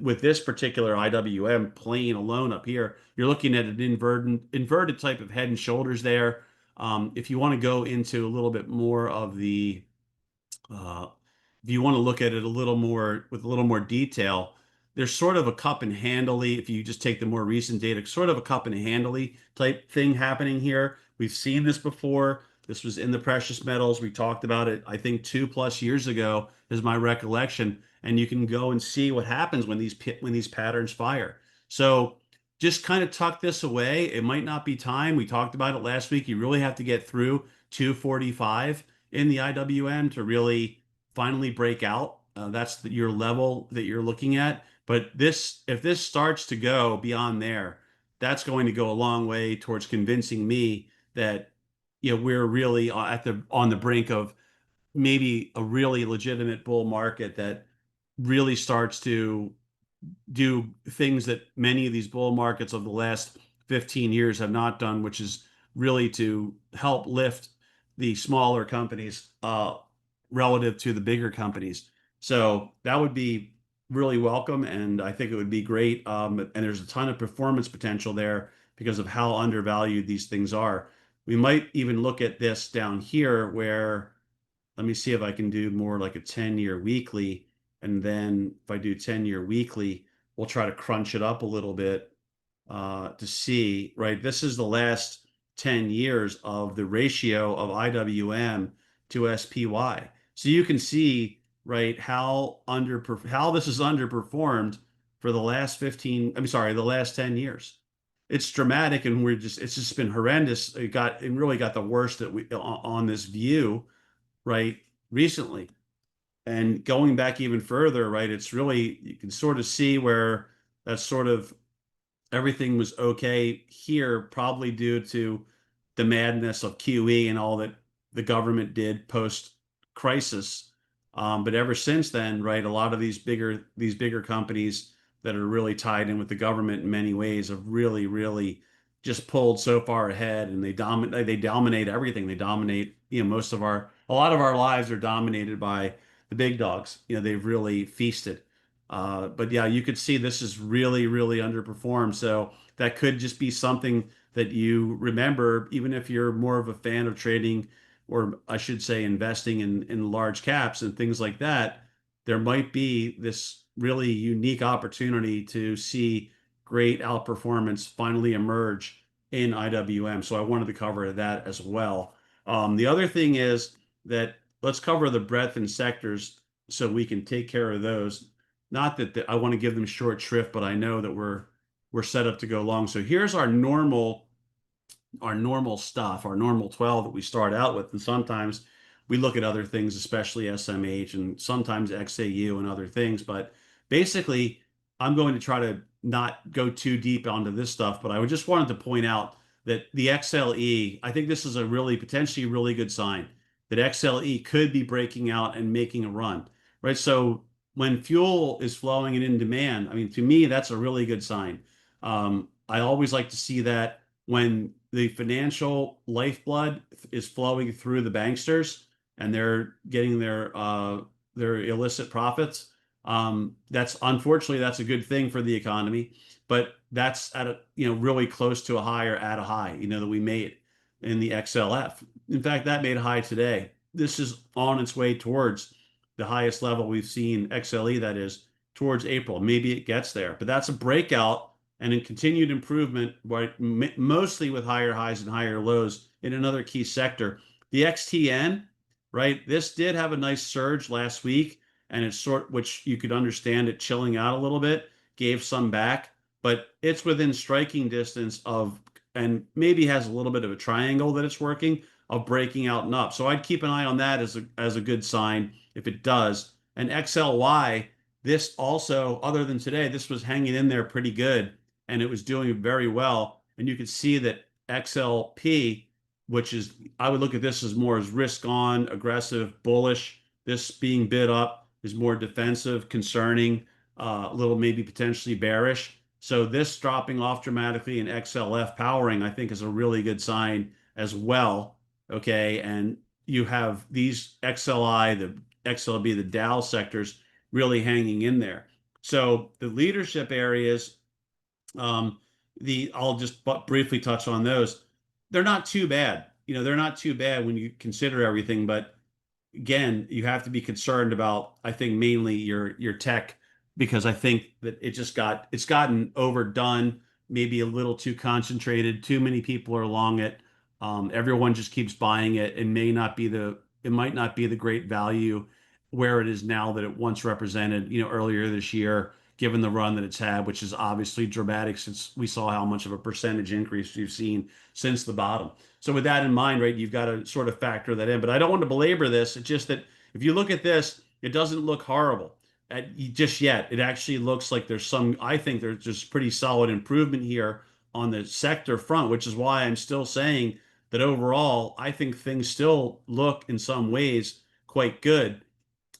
S1: with this particular IWM plane alone up here, you're looking at an inverted type of head and shoulders there. If you want to go into a little bit more of the uh, if you want to look at it a little more with a little more detail, there's sort of a cup and handily, if you just take the more recent data, sort of a cup and handily type thing happening here. We've seen this before. This was in the precious metals. We talked about it, I think, 2+ years ago, is my recollection. And you can go and see what happens when these patterns fire. So just kind of tuck this away. It might not be time. We talked about it last week. You really have to get through 245 in the IWM to really finally break out. That's your level that you're looking at. But if this starts to go beyond there, that's going to go a long way towards convincing me that we're really on the brink of maybe a really legitimate bull market that really starts to do things that many of these bull markets of the last 15 years have not done, which is really to help lift the smaller companies relative to the bigger companies. So that would be really welcome, and I think it would be great. And there's a ton of performance potential there because of how undervalued these things are. We might even look at this down here where, let me see if I can do more like a 10-year weekly. And then if I do 10-year weekly, we'll try to crunch it up a little bit to see, right? This is the last 10 years of the ratio of IWM to SPY. So you can see, right, how this is underperformed for the last 15, I'm sorry, the last 10 years. It's dramatic, and it's just been horrendous. It really got the worst that we on this view, right, recently. And going back even further, right, it's really, you can sort of see where that's sort of everything was okay here, probably due to the madness of QE and all that the government did post crisis. But ever since then, right, a lot of these bigger companies that are really tied in with the government in many ways have really, really just pulled so far ahead, and they dominate everything. They dominate, a lot of our lives are dominated by the big dogs. They've really feasted. But yeah, you could see this is really, really underperformed. So that could just be something that you remember, even if you're more of a fan of trading, or I should say, investing in large caps and things like that. There might be this really unique opportunity to see great outperformance finally emerge in IWM. So I wanted to cover that as well. The other thing is that let's cover the breadth and sectors so we can take care of those. Not that I want to give them short shrift, but I know that we're set up to go long. So here's our normal stuff, our normal 12 that we start out with. And sometimes we look at other things, especially SMH and sometimes XAU and other things. But basically, I'm going to try to not go too deep onto this stuff, but I just wanted to point out that the XLE, I think this is a really potentially really good sign that XLE could be breaking out and making a run, right? So when fuel is flowing and in demand, I mean, to me, that's a really good sign. I always like to see that when the financial lifeblood is flowing through the banksters and they're getting their illicit profits. That's unfortunately that's a good thing for the economy, but that's at a really close to a high or at a high that we made in the XLF. In fact, that made a high today. This is on its way towards the highest level we've seen, XLE, that is, towards April. Maybe it gets there, but that's a breakout and in continued improvement, right, mostly with higher highs and higher lows in another key sector. The XTN, right, this did have a nice surge last week, and which you could understand it chilling out a little bit, gave some back, but it's within striking distance of, and maybe has a little bit of a triangle that it's working of breaking out and up. So I'd keep an eye on that as a good sign if it does. And XLY, this also, other than today, this was hanging in there pretty good and it was doing very well. And you could see that XLP, which is, I would look at this as more as risk on, aggressive, bullish. This being bid up is more defensive, concerning, a little maybe potentially bearish. So this dropping off dramatically and XLF powering, I think, is a really good sign as well. Okay, and you have these XLI, the XLB, the Dow sectors really hanging in there. So the leadership areas, I'll just briefly touch on those. They're not too bad. They're not too bad when you consider everything, but again, you have to be concerned about, I think, mainly your tech, because I think that it's gotten overdone, maybe a little too concentrated. Too many people are long it. Everyone just keeps buying it, and it might not be the great value where it is now that it once represented, earlier this year, given the run that it's had, which is obviously dramatic since we saw how much of a percentage increase you've seen since the bottom. So with that in mind, right, you've got to sort of factor that in. But I don't want to belabor this. It's just that if you look at this, it doesn't look horrible just yet. It actually looks like I think there's just pretty solid improvement here on the sector front, which is why I'm still saying that overall, I think things still look in some ways quite good.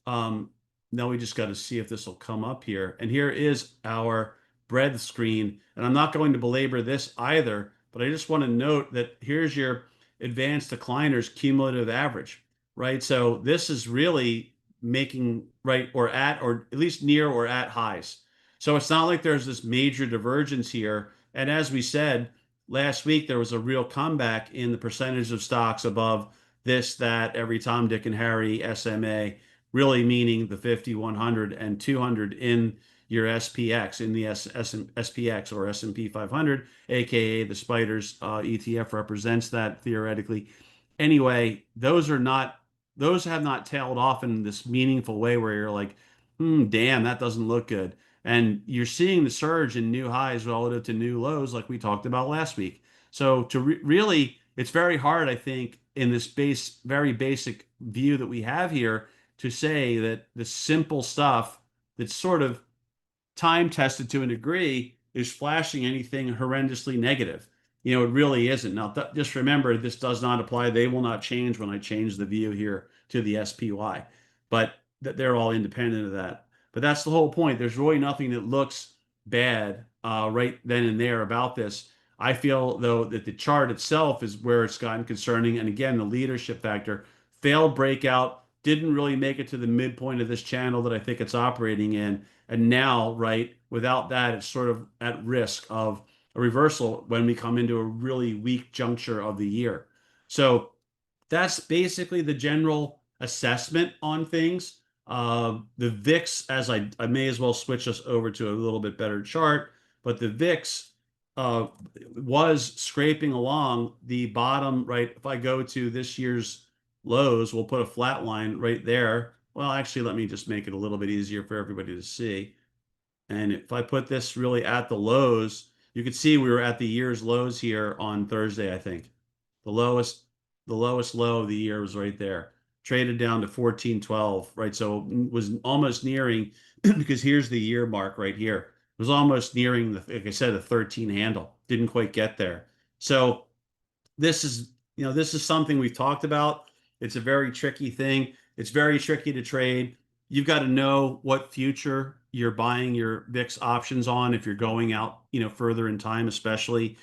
S1: Um, Now we just got to see if this will come up here. And here is our breadth screen. And I'm not going to belabor this either, but I just want to note that here's your advanced decliners cumulative average, right? So this is really making right or at or at least near or at highs. So it's not like there's this major divergence here. And as we said last week, there was a real comeback in the percentage of stocks above this, that, every Tom, Dick, and Harry SMA, really meaning the 50, 100, and 200 in your SPX, in the SPX or S&P 500, aka the Spiders ETF represents that theoretically. Anyway, those have not tailed off in this meaningful way where you're like, damn, that doesn't look good. And you're seeing the surge in new highs relative to new lows, like we talked about last week. So to really, it's very hard, I think, in this very basic view that we have here to say that the simple stuff that's sort of time tested to a degree is flashing anything horrendously negative. It really isn't. Now, just remember, this does not apply. They will not change when I change the view here to the SPY, but they're all independent of that. But that's the whole point. There's really nothing that looks bad right then and there about this. I feel, though, that the chart itself is where it's gotten concerning. And again, the leadership factor, failed breakout, didn't really make it to the midpoint of this channel that I think it's operating in. And now, right, without that, it's sort of at risk of a reversal when we come into a really weak juncture of the year. So that's basically the general assessment on things. The VIX, I may as well switch us over to a little bit better chart, but the VIX was scraping along the bottom, right? If I go to this year's lows, we'll put a flat line right there. Well, actually, let me just make it a little bit easier for everybody to see. And if I put this really at the lows, you can see we were at the year's lows here on Thursday, I think. The lowest, the lowest low of the year was right there. Traded down to 1412, right? So it was almost nearing, because here's the year mark right here. It was almost nearing like I said, the 13 handle. Didn't quite get there. So this is something we've talked about. It's a very tricky thing. It's very tricky to trade. You've got to know what future you're buying your VIX options on if you're going out, further in time, especially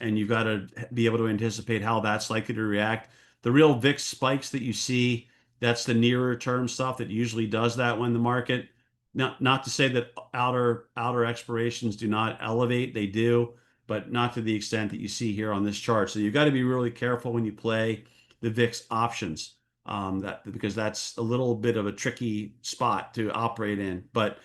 S1: and you've got to be able to anticipate how that's likely to react. The real VIX spikes that you see, that's the nearer term stuff that usually does that when the market, not to say that outer expirations do not elevate, they do, but not to the extent that you see here on this chart. So you've got to be really careful when you play the VIX options, because that's a little bit of a tricky spot to operate in. But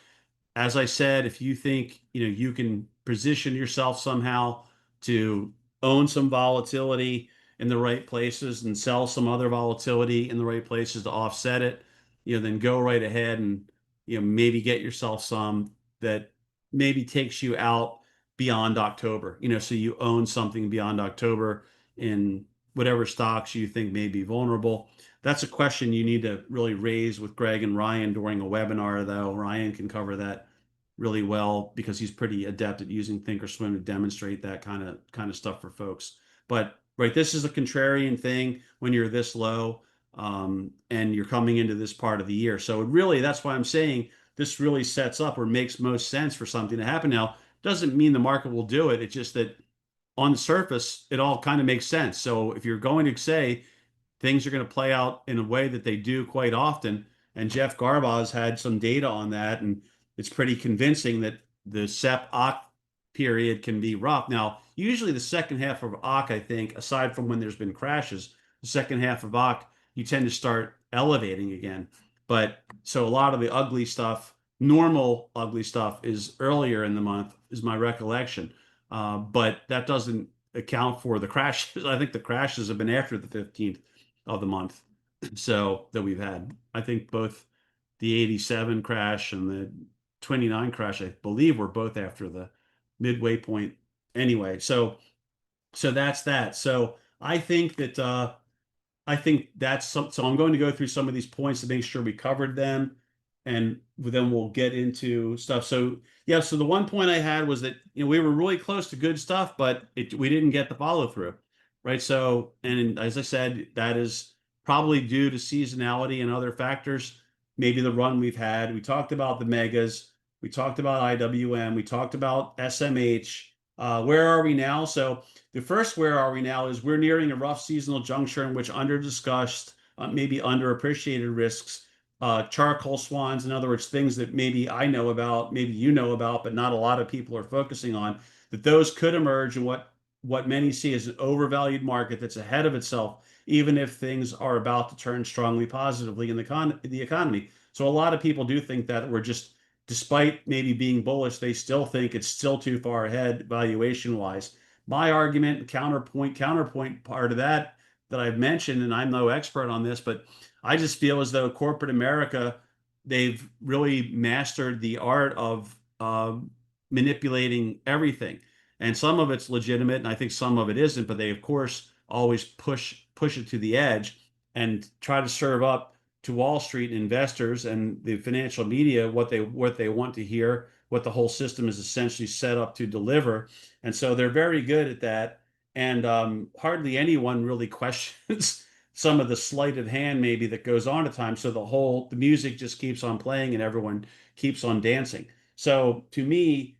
S1: as I said, if you think you can position yourself somehow to own some volatility in the right places and sell some other volatility in the right places to offset it, then go right ahead and maybe get yourself some that maybe takes you out beyond October. So you own something beyond October in whatever stocks you think may be vulnerable. That's a question you need to really raise with Greg and Ryan during a webinar, though. Ryan can cover that really well because he's pretty adept at using Thinkorswim to demonstrate that kind of stuff for folks. But right, this is a contrarian thing when you're this low, and you're coming into this part of the year. So that's why I'm saying this really sets up or makes most sense for something to happen now. Doesn't mean the market will do it. It's just that on the surface, it all kind of makes sense. So if you're going to say things are going to play out in a way that they do quite often, and Jeff Garbaz had some data on that, and it's pretty convincing that the SEP-OCC period can be rough. Now, usually the second half of OCC, I think, aside from when there's been crashes, the second half of OCC, you tend to start elevating again. But so a lot of the ugly stuff, normal ugly stuff, is earlier in the month, is my recollection. But that doesn't account for the crashes. I think the crashes have been after the 15th of the month. So that we've had, I think both the 87 crash and the 29 crash, I believe, were both after the midway point anyway. So that's that. So I think that's so I'm going to go through some of these points to make sure we covered them, and then we'll get into stuff. So yeah, so the one point I had was that we were really close to good stuff, but we didn't get the follow through, right? So, and as I said, that is probably due to seasonality and other factors, maybe the run we've had. We talked about the megas, we talked about IWM, we talked about SMH. Where are we now? So the first where are we now is we're nearing a rough seasonal juncture in which under-discussed, maybe underappreciated risks, charcoal swans, in other words, things that maybe I know about, maybe you know about, but not a lot of people are focusing on, that those could emerge in what many see as an overvalued market that's ahead of itself, even if things are about to turn strongly positively in the economy. So a lot of people do think that we're just, despite maybe being bullish, they still think it's still too far ahead valuation wise. My argument, counterpoint part of that I've mentioned, and I'm no expert on this, but I just feel as though corporate America, they've really mastered the art of manipulating everything. And some of it's legitimate, and I think some of it isn't, but they, of course, always push it to the edge and try to serve up to Wall Street investors and the financial media what they want to hear, what the whole system is essentially set up to deliver. And so they're very good at that. And hardly anyone really questions some of the sleight of hand maybe that goes on at times. So the music just keeps on playing and everyone keeps on dancing. So to me,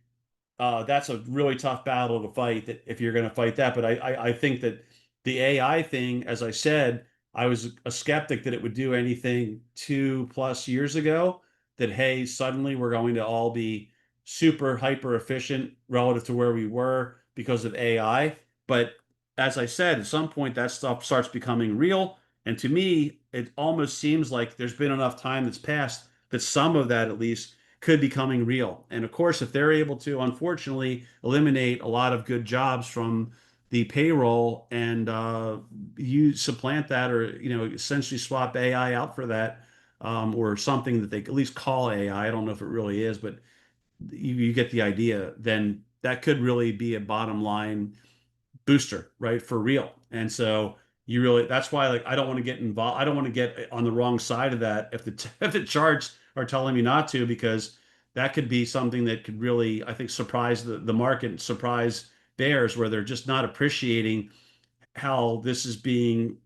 S1: that's a really tough battle to fight that if you're going to fight that. But I think that the AI thing, as I said, I was a skeptic that it would do anything 2+ years ago. That hey, suddenly we're going to all be super hyper efficient relative to where we were because of AI. But as I said, at some point that stuff starts becoming real. And to me, it almost seems like there's been enough time that's passed that some of that at least could be coming real. And of course, if they're able to, unfortunately, eliminate a lot of good jobs from the payroll and you supplant that, or essentially swap AI out for that, or something that they at least call AI. I don't know if it really is, but you get the idea. Then that could really be a bottom line booster, right? For real. And so that's why like I don't want to get involved. I don't want to get on the wrong side of that if if the charts are telling me not to, because that could be something that could really, I think, surprise the market, surprise bears where they're just not appreciating how this is being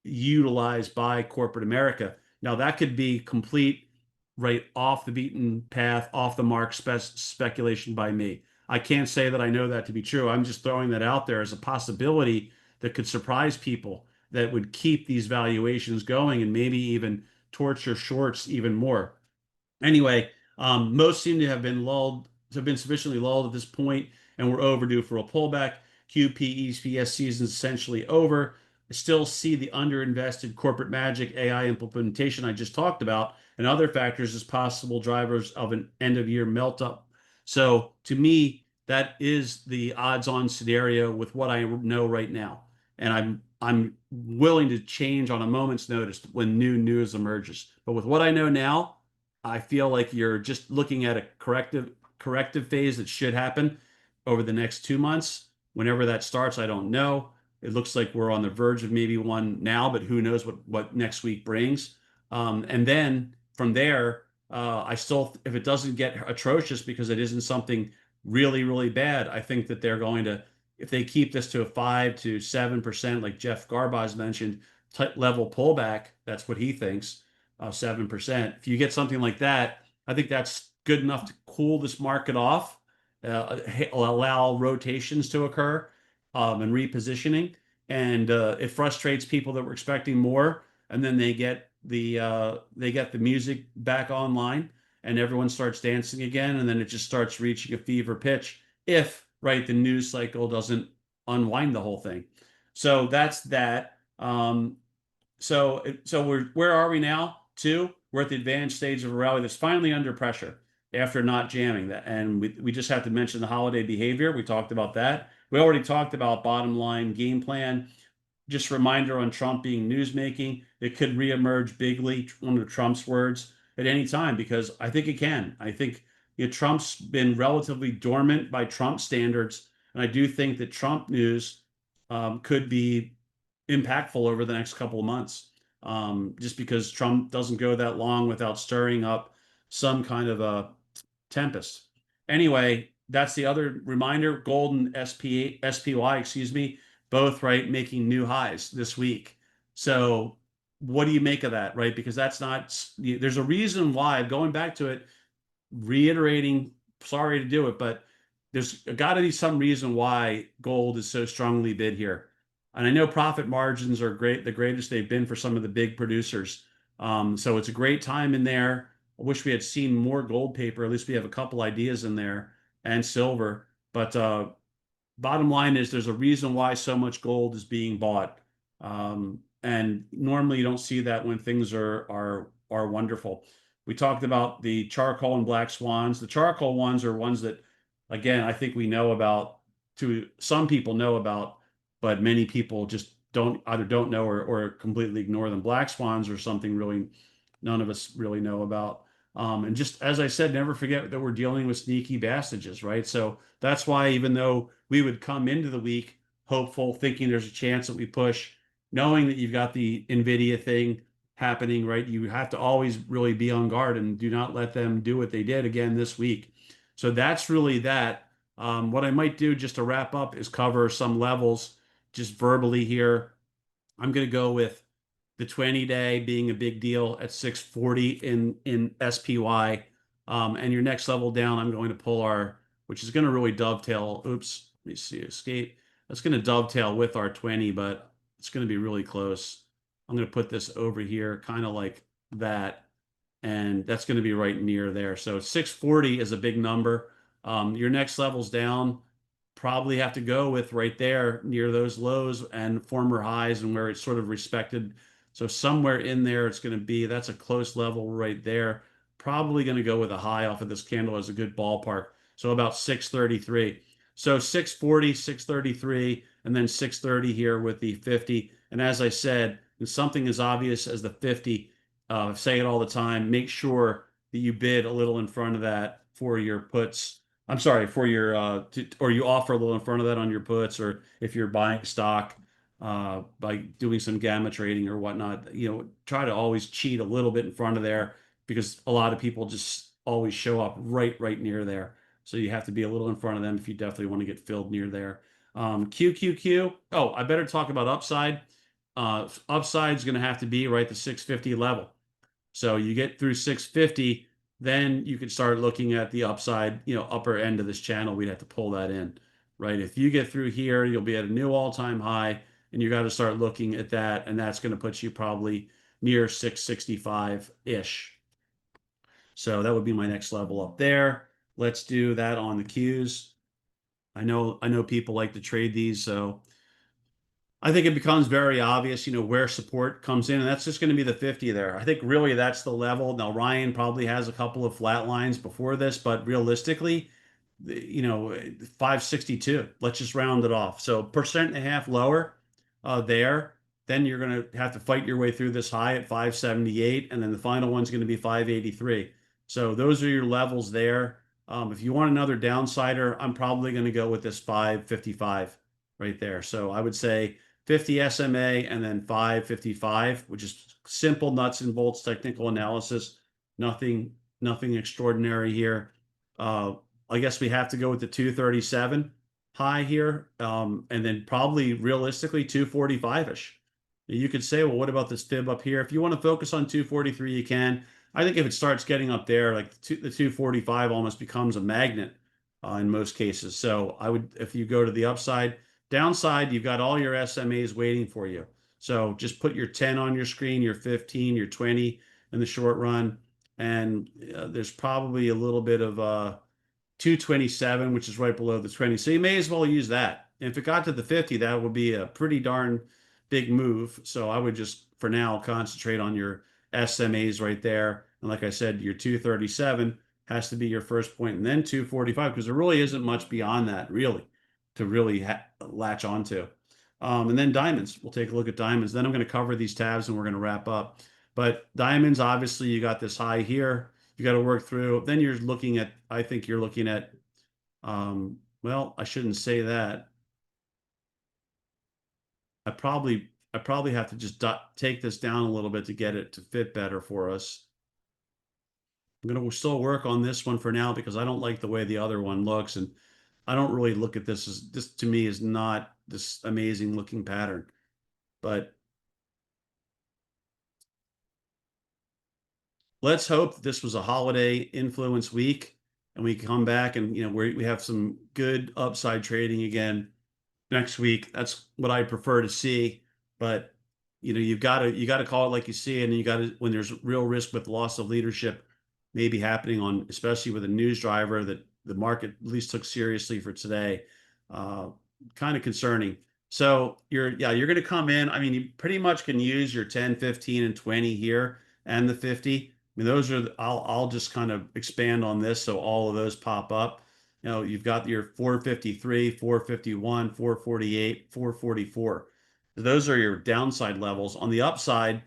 S1: utilized by corporate America. Now, that could be complete, right, off the beaten path, off the mark speculation by me. I can't say that I know that to be true. I'm just throwing that out there as a possibility that could surprise people, that would keep these valuations going and maybe even torture shorts even more. Anyway, most seem to have been sufficiently lulled at this point, and we're overdue for a pullback. QP EPS season is essentially over. I still see the underinvested corporate magic AI implementation I just talked about and other factors as possible drivers of an end of year melt up. So to me, that is the odds-on scenario with what I know right now. And I'm willing to change on a moment's notice when new news emerges. But with what I know now, I feel like you're just looking at a corrective phase that should happen over the next 2 months. Whenever that starts, I don't know. It looks like we're on the verge of maybe one now, but who knows what next week brings. And then from there, I still, if it doesn't get atrocious because it isn't something really, really bad, I think that they're going to, if they keep this to a 5 to 7%, like Jeff Garbaz mentioned, level pullback, that's what he thinks, 7%. If you get something like that, I think that's good enough to cool this market off, allow rotations to occur, and repositioning. And it frustrates people that were expecting more, and then they get the music back online, and everyone starts dancing again, and then it just starts reaching a fever pitch if right the news cycle doesn't unwind the whole thing. So that's that. So where are we now? We're at the advanced stage of a rally that's finally under pressure after not jamming that. And we just have to mention the holiday behavior. We talked about that. We already talked about bottom line game plan. Just a reminder on Trump being newsmaking. It could reemerge bigly, one of Trump's words, at any time, because I think it can. I think Trump's been relatively dormant by Trump standards. And I do think that Trump news could be impactful over the next couple of months, just because Trump doesn't go that long without stirring up some kind of a tempest. Anyway, that's the other reminder. Gold and SPY, excuse me, both right making new highs this week. So what do you make of that, right? Because that's not, there's a reason why, going back to it, reiterating, sorry to do it, but there's got to be some reason why gold is so strongly bid here. And I know profit margins are great, the greatest they've been for some of the big producers. So it's a great time in there. I wish we had seen more gold paper. At least we have a couple ideas in there and silver. But bottom line is there's a reason why so much gold is being bought. And normally you don't see that when things are wonderful. We talked about the charcoal and black swans. The charcoal ones are ones that, again, I think we know about, to some people know about, but many people just don't know or completely ignore them. Black swans are something really none of us really know about. And just as I said, never forget that we're dealing with sneaky bastages, right? So that's why, even though we would come into the week hopeful, thinking there's a chance that we push, knowing that you've got the NVDA thing happening, right? You have to always really be on guard and do not let them do what they did again this week. So that's really that. What I might do just to wrap up is cover some levels just verbally here. I'm going to go with the 20-day being a big deal at 640 in SPY. And your next level down, I'm going to pull our, which is going to really dovetail. Oops, let me see, escape. That's going to dovetail with our 20, but it's going to be really close. I'm going to put this over here, kind of like that, and that's going to be right near there. So 640 is a big number. Your next level's down, probably have to go with right there near those lows and former highs and where it's sort of respected. So somewhere in there, it's going to be, that's a close level right there. Probably going to go with a high off of this candle as a good ballpark. So about 633. So 640, 633, and then 630 here with the 50. And as I said, something as obvious as the 50, say it all the time, make sure that you bid a little in front of that for your puts. I'm sorry, for your or you offer a little in front of that on your puts, or if you're buying stock by doing some gamma trading or whatnot, try to always cheat a little bit in front of there, because a lot of people just always show up right near there. So you have to be a little in front of them if you definitely want to get filled near there. QQQ. Oh, I better talk about upside. Upside is going to have to be right the 650 level. So you get through 650, then you can start looking at the upside, upper end of this channel. We'd have to pull that in, right? If you get through here, you'll be at a new all-time high, and you got to start looking at that, and that's going to put you probably near 665-ish. So that would be my next level up there. Let's do that on the Qs. I know people like to trade these, so I think it becomes very obvious, where support comes in, and that's just going to be the 50 there. I think really that's the level. Now, Ryan probably has a couple of flat lines before this, but realistically, 562. Let's just round it off. So 1.5% lower there. Then you're going to have to fight your way through this high at 578, and then the final one's going to be 583. So those are your levels there. If you want another downsider, I'm probably going to go with this 555 right there. So I would say 50 SMA and then 555, which is simple nuts and bolts technical analysis. Nothing extraordinary here. I guess we have to go with the 237 high here, and then probably realistically 245-ish. You could say, well, what about this fib up here? If you want to focus on 243, you can. I think if it starts getting up there, like the 245 almost becomes a magnet in most cases. So I would, if you go to the upside, downside, you've got all your SMAs waiting for you. So just put your 10 on your screen, your 15, your 20 in the short run. And there's probably a little bit of 227, which is right below the 20. So you may as well use that. And if it got to the 50, that would be a pretty darn big move. So I would just, for now, concentrate on your SMAs right there. And like I said, your 237 has to be your first point, and then 245, because there really isn't much beyond that, really, to really latch onto. And then diamonds. We'll take a look at diamonds. Then I'm going to cover these tabs and we're going to wrap up. But diamonds, obviously, you got this high here. You got to work through. Then you're looking at, I think you're looking at, well, I shouldn't say that. I probably have to just take this down a little bit to get it to fit better for us. I'm going to still work on this one for now because I don't like the way the other one looks, and I don't really look at this as, this to me is not this amazing looking pattern. But let's hope that this was a holiday influence week and we come back and we have some good upside trading again next week. That's what I prefer to see. But you got to call it like you see it, and you got to when there's real risk with loss of leadership maybe happening on, especially with a news driver that the market at least took seriously for today. Uh, Kind of concerning. So you're going to come in. I mean, you pretty much can use your 10, 15, and 20 here and the 50. I mean, those are I'll just kind of expand on this so all of those pop up. You've got your 453, 451, 448, 444. Those are your downside levels. On the upside,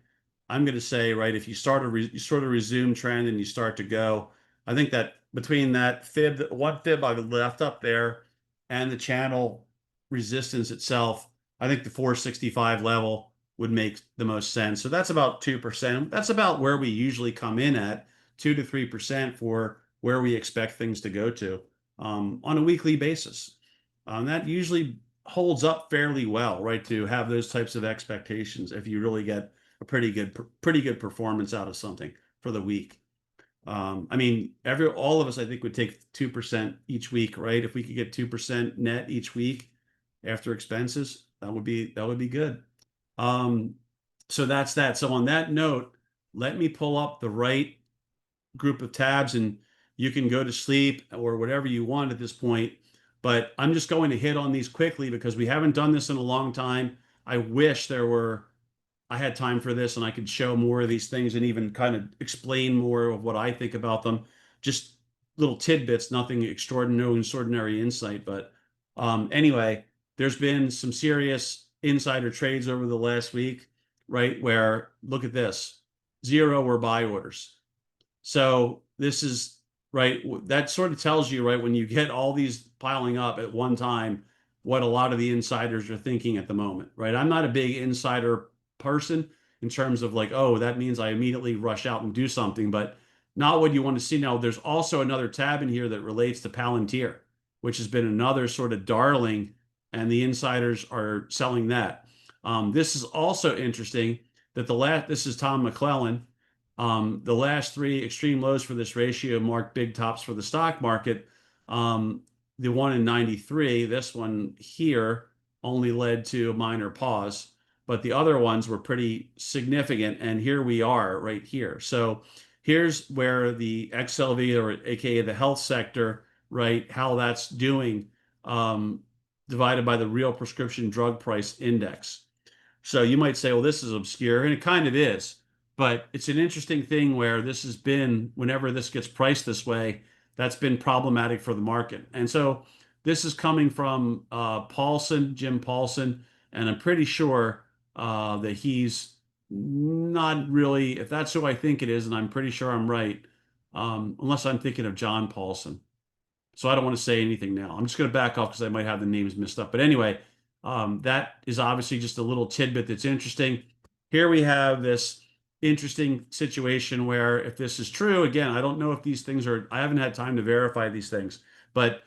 S1: I'm going to say, right, if you you sort of resume trend and you start to go, I think that between that one fib I've left up there and the channel resistance itself, I think the 465 level would make the most sense. So that's about 2%. That's about where we usually come in at 2 to 3% for where we expect things to go to on a weekly basis. That usually holds up fairly well, right? To have those types of expectations if you really get a pretty good performance out of something for the week. I mean, all of us, I think, would take 2% each week, right? If we could get 2% net each week after expenses, that would be good. Um, so that's that. So on that note, let me pull up the right group of tabs and you can go to sleep or whatever you want at this point. But I'm just going to hit on these quickly because we haven't done this in a long time. I wish I had time for this and I could show more of these things and even kind of explain more of what I think about them. Just little tidbits, nothing extraordinary insight. But anyway, there's been some serious insider trades over the last week, right? Where look at this, zero were buy orders. So this is right. That sort of tells you, right, when you get all these piling up at one time, what a lot of the insiders are thinking at the moment, right? I'm not a big insider person in terms of like, oh, that means I immediately rush out and do something, but not what you want to see. Now, there's also another tab in here that relates to Palantir, which has been another sort of darling, and the insiders are selling that. This is also interesting that this is Tom McClellan. The last three extreme lows for this ratio marked big tops for the stock market. The one in 93, this one here, only led to a minor pause, but the other ones were pretty significant. And here we are right here. So here's where the XLV, or AKA the health sector, right, how that's doing, divided by the real prescription drug price index. So you might say, well, this is obscure, and it kind of is, but it's an interesting thing where this has been, whenever this gets priced this way, that's been problematic for the market. And so this is coming from Jim Paulson, and I'm pretty sure that he's not really, if that's who I think it is, and I'm pretty sure I'm right, unless I'm thinking of John Paulson. So I don't want to say anything now. I'm just going to back off because I might have the names mixed up. But anyway, that is obviously just a little tidbit that's interesting. Here we have this interesting situation where if this is true, again, I don't know if these things are, I haven't had time to verify these things, but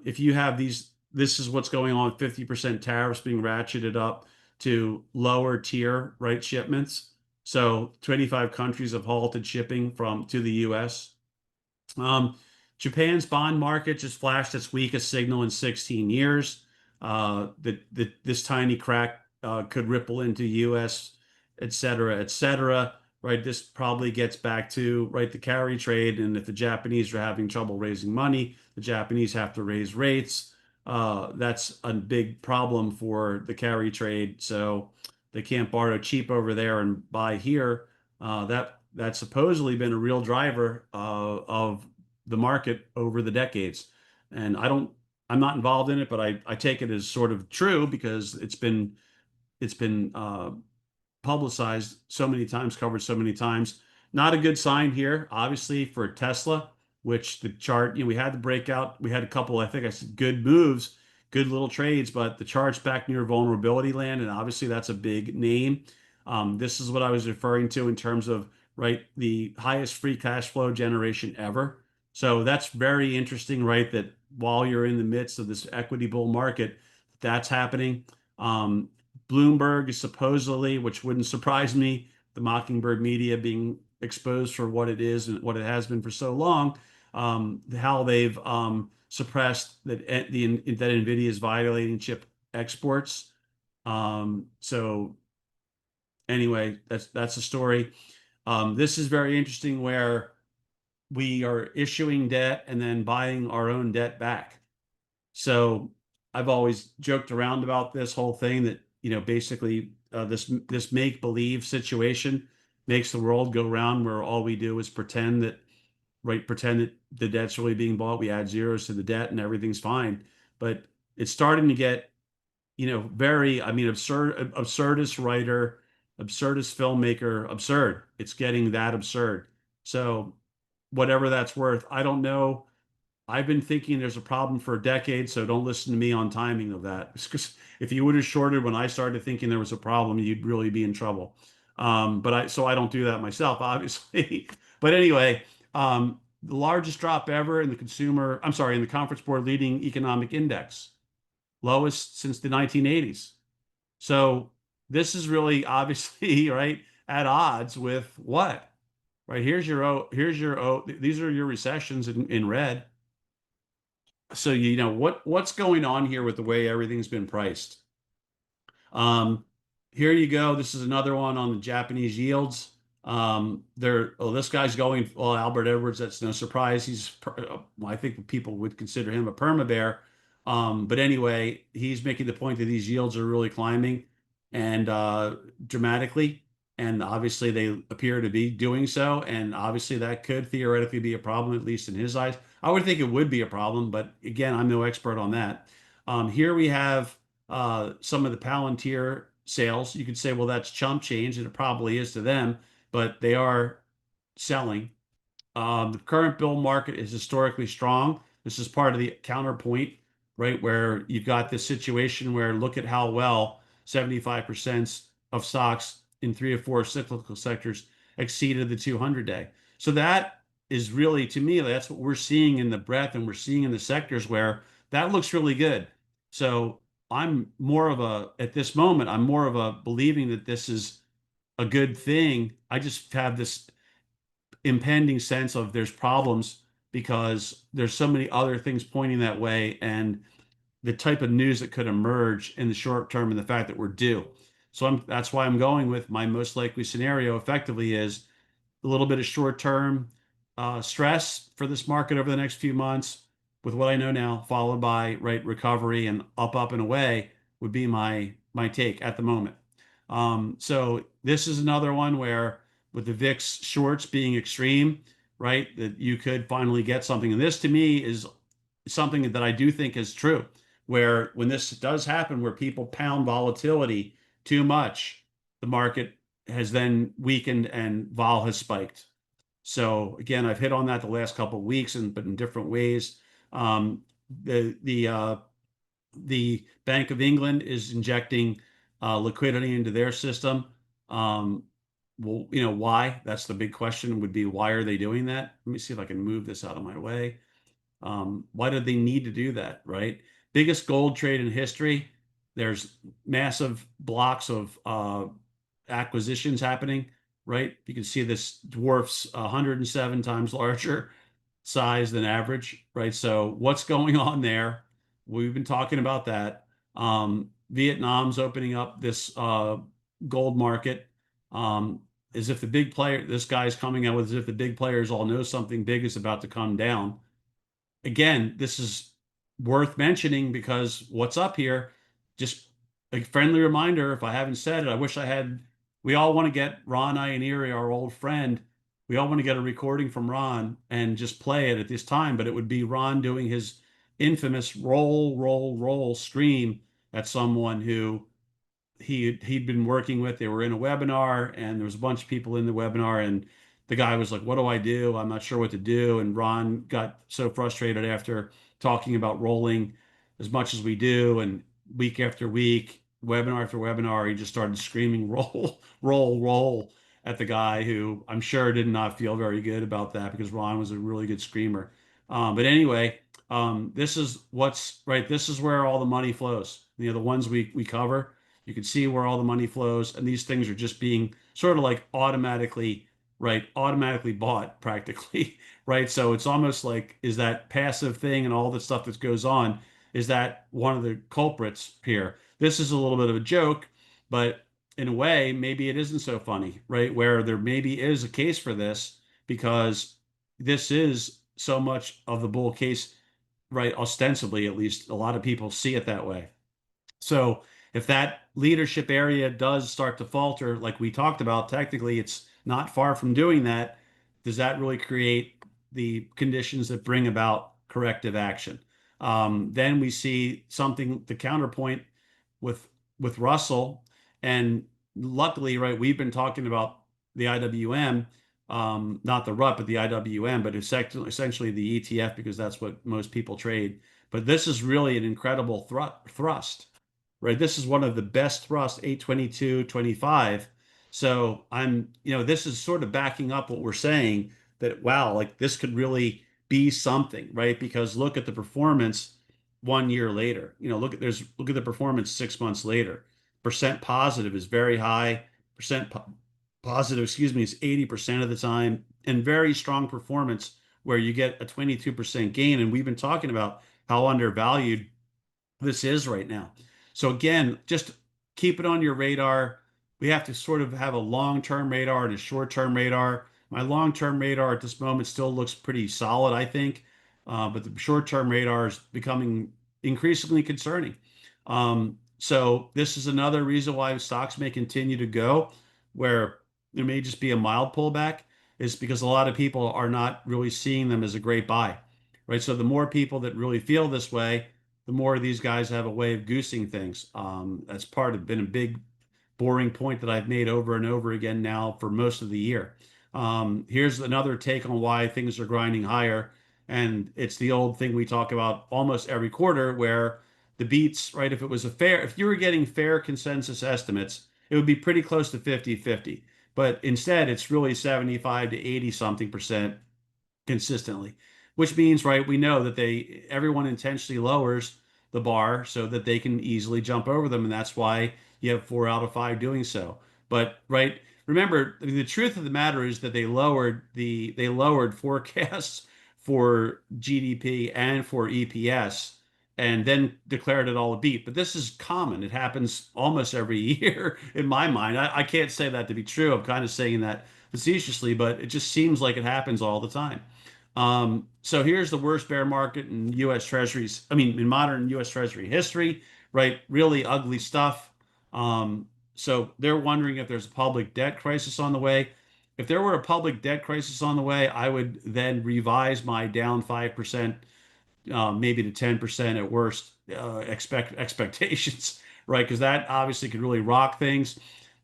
S1: if you have this is what's going on, 50% tariffs being ratcheted up to lower tier, right, shipments. So 25 countries have halted shipping to the US. Japan's bond market just flashed its weakest signal in 16 years. This tiny crack could ripple into U.S., et cetera, et cetera. Right, this probably gets back to right the carry trade, and if the Japanese are having trouble raising money, the Japanese have to raise rates. That's a big problem for the carry trade. So they can't borrow cheap over there and buy here. That's supposedly been a real driver of the market over the decades. And I'm not involved in it, but I take it as sort of true because it's been publicized so many times, covered so many times. Not a good sign here, obviously, for Tesla, which the chart, we had the breakout. We had a couple, I think I said good moves, good little trades, but the chart's back near vulnerability land. And obviously, that's a big name. This is what I was referring to in terms of, right, the highest free cash flow generation ever. So that's very interesting, right? That while you're in the midst of this equity bull market, that's happening. Bloomberg is supposedly, which wouldn't surprise me, the Mockingbird media being exposed for what it is and what it has been for so long, how they've suppressed that NVIDIA is violating chip exports. So anyway, that's a story. This is very interesting where we are issuing debt and then buying our own debt back. So I've always joked around about this whole thing that, basically this make believe situation makes the world go round where all we do is pretend that the debt's really being bought. We add zeros to the debt and everything's fine. But it's starting to get, very, I mean, absurdist writer, absurdist filmmaker, absurd. It's getting that absurd. So whatever that's worth, I don't know. I've been thinking there's a problem for a decade, so don't listen to me on timing of that. Because if you would have shorted when I started thinking there was a problem, you'd really be in trouble. So I don't do that myself, obviously. But anyway, the largest drop ever in in the Conference Board leading economic index, lowest since the 1980s. So this is really obviously right at odds with what? Right, these are your recessions in red. So what's going on here with the way everything's been priced. Um, Here you go. This is another one on the Japanese yields. This guy's going, well, Albert Edwards, that's no surprise. I think people would consider him a perma bear. But anyway, he's making the point that these yields are really climbing and dramatically. And obviously, they appear to be doing so. And obviously, that could theoretically be a problem, at least in his eyes. I would think it would be a problem, but again, I'm no expert on that. Here we have some of the Palantir sales. You could say, well, that's chump change, and it probably is to them, but they are selling. The current bull market is historically strong. This is part of the counterpoint, right? Where you've got this situation where look at how well 75% of stocks in three or four cyclical sectors exceeded the 200 day. So that is really, to me, that's what we're seeing in the breadth and we're seeing in the sectors where that looks really good. So at this moment, I'm more of a believing that this is a good thing. I just have this impending sense of there's problems because there's so many other things pointing that way and the type of news that could emerge in the short term and the fact that we're due. So that's why I'm going with my most likely scenario effectively is a little bit of short term stress for this market over the next few months with what I know now, followed by right recovery and up and away would be my take at the moment. So this is another one where with the VIX shorts being extreme, right, that you could finally get something. And this to me is something that I do think is true, where when this does happen, where people pound volatility too much, the market has then weakened and vol has spiked. So again, I've hit on that the last couple of weeks, but in different ways. Um, the Bank of England is injecting liquidity into their system. Um, well, why? That's the big question would be why are they doing that? Let me see if I can move this out of my way. Why did they need to do that, right? Biggest gold trade in history. There's massive blocks of acquisitions happening, right? You can see this dwarfs 107 times larger size than average, right? So what's going on there? We've been talking about that. Vietnam's opening up this gold market. As if the big player, this guy's coming out with as if the big players all know something big is about to come down. Again, this is worth mentioning because what's up here, just a friendly reminder, if I haven't said it, I wish I had. We all want to get Ron Ianieri, our old friend. We all want to get a recording from Ron and just play it at this time, but it would be Ron doing his infamous roll, roll, roll scream at someone who he'd been working with. They were in a webinar and there was a bunch of people in the webinar and the guy was like, what do I do? I'm not sure what to do. And Ron got so frustrated after talking about rolling as much as we do and week after week, webinar after webinar, he just started screaming roll, roll, roll at the guy who I'm sure did not feel very good about that because Ron was a really good screamer. But anyway, this is what's right. This is where all the money flows. The ones we cover, you can see where all the money flows, and these things are just being sort of like automatically right, automatically bought practically, right? So it's almost like, is that passive thing and all the stuff that goes on, is that one of the culprits here? This is a little bit of a joke, but in a way, maybe it isn't so funny, right? Where there maybe is a case for this because this is so much of the bull case, right? Ostensibly, at least, a lot of people see it that way. So if that leadership area does start to falter, like we talked about, technically it's not far from doing that. Does that really create the conditions that bring about corrective action? Then we see something, the counterpoint with Russell, and luckily, right, we've been talking about the IWM, not the RUT, but the IWM, but essentially the ETF because that's what most people trade. But this is really an incredible thrust, right? This is one of the best thrusts, 822, 25. So this is sort of backing up what we're saying that, wow, like this could really be something, right? Because look at the performance 1 year later. Look at the performance 6 months later. Percent positive is very high. Percent positive, excuse me, is 80% of the time, and very strong performance where you get a 22% gain. And we've been talking about how undervalued this is right now. So again, just keep it on your radar. We have to sort of have a long-term radar and a short-term radar. My long-term radar at this moment still looks pretty solid, I think, but the short-term radar is becoming increasingly concerning. So this is another reason why stocks may continue to go, where there may just be a mild pullback, is because a lot of people are not really seeing them as a great buy, right? So the more people that really feel this way, the more these guys have a way of goosing things. That's been a big boring point that I've made over and over again now for most of the year. Here's another take on why things are grinding higher. And it's the old thing we talk about almost every quarter where the beats, right? If you were getting fair consensus estimates, it would be pretty close to 50-50. But instead, it's really 75 to 80 something percent consistently, which means, right, we know that everyone intentionally lowers the bar so that they can easily jump over them, and that's why you have 4 out of 5 doing so. But right, remember, I mean, the truth of the matter is that they lowered forecasts for GDP and for EPS and then declared it all a beat. But this is common. It happens almost every year in my mind. I can't say that to be true. I'm kind of saying that facetiously, but it just seems like it happens all the time. So here's the worst bear market in U.S. Treasuries. I mean, in modern U.S. Treasury history, right? Really ugly stuff. So they're wondering if there's a public debt crisis on the way. If there were a public debt crisis on the way, I would then revise my down 5%, maybe to 10% at worst, expectations, right? Because that obviously could really rock things.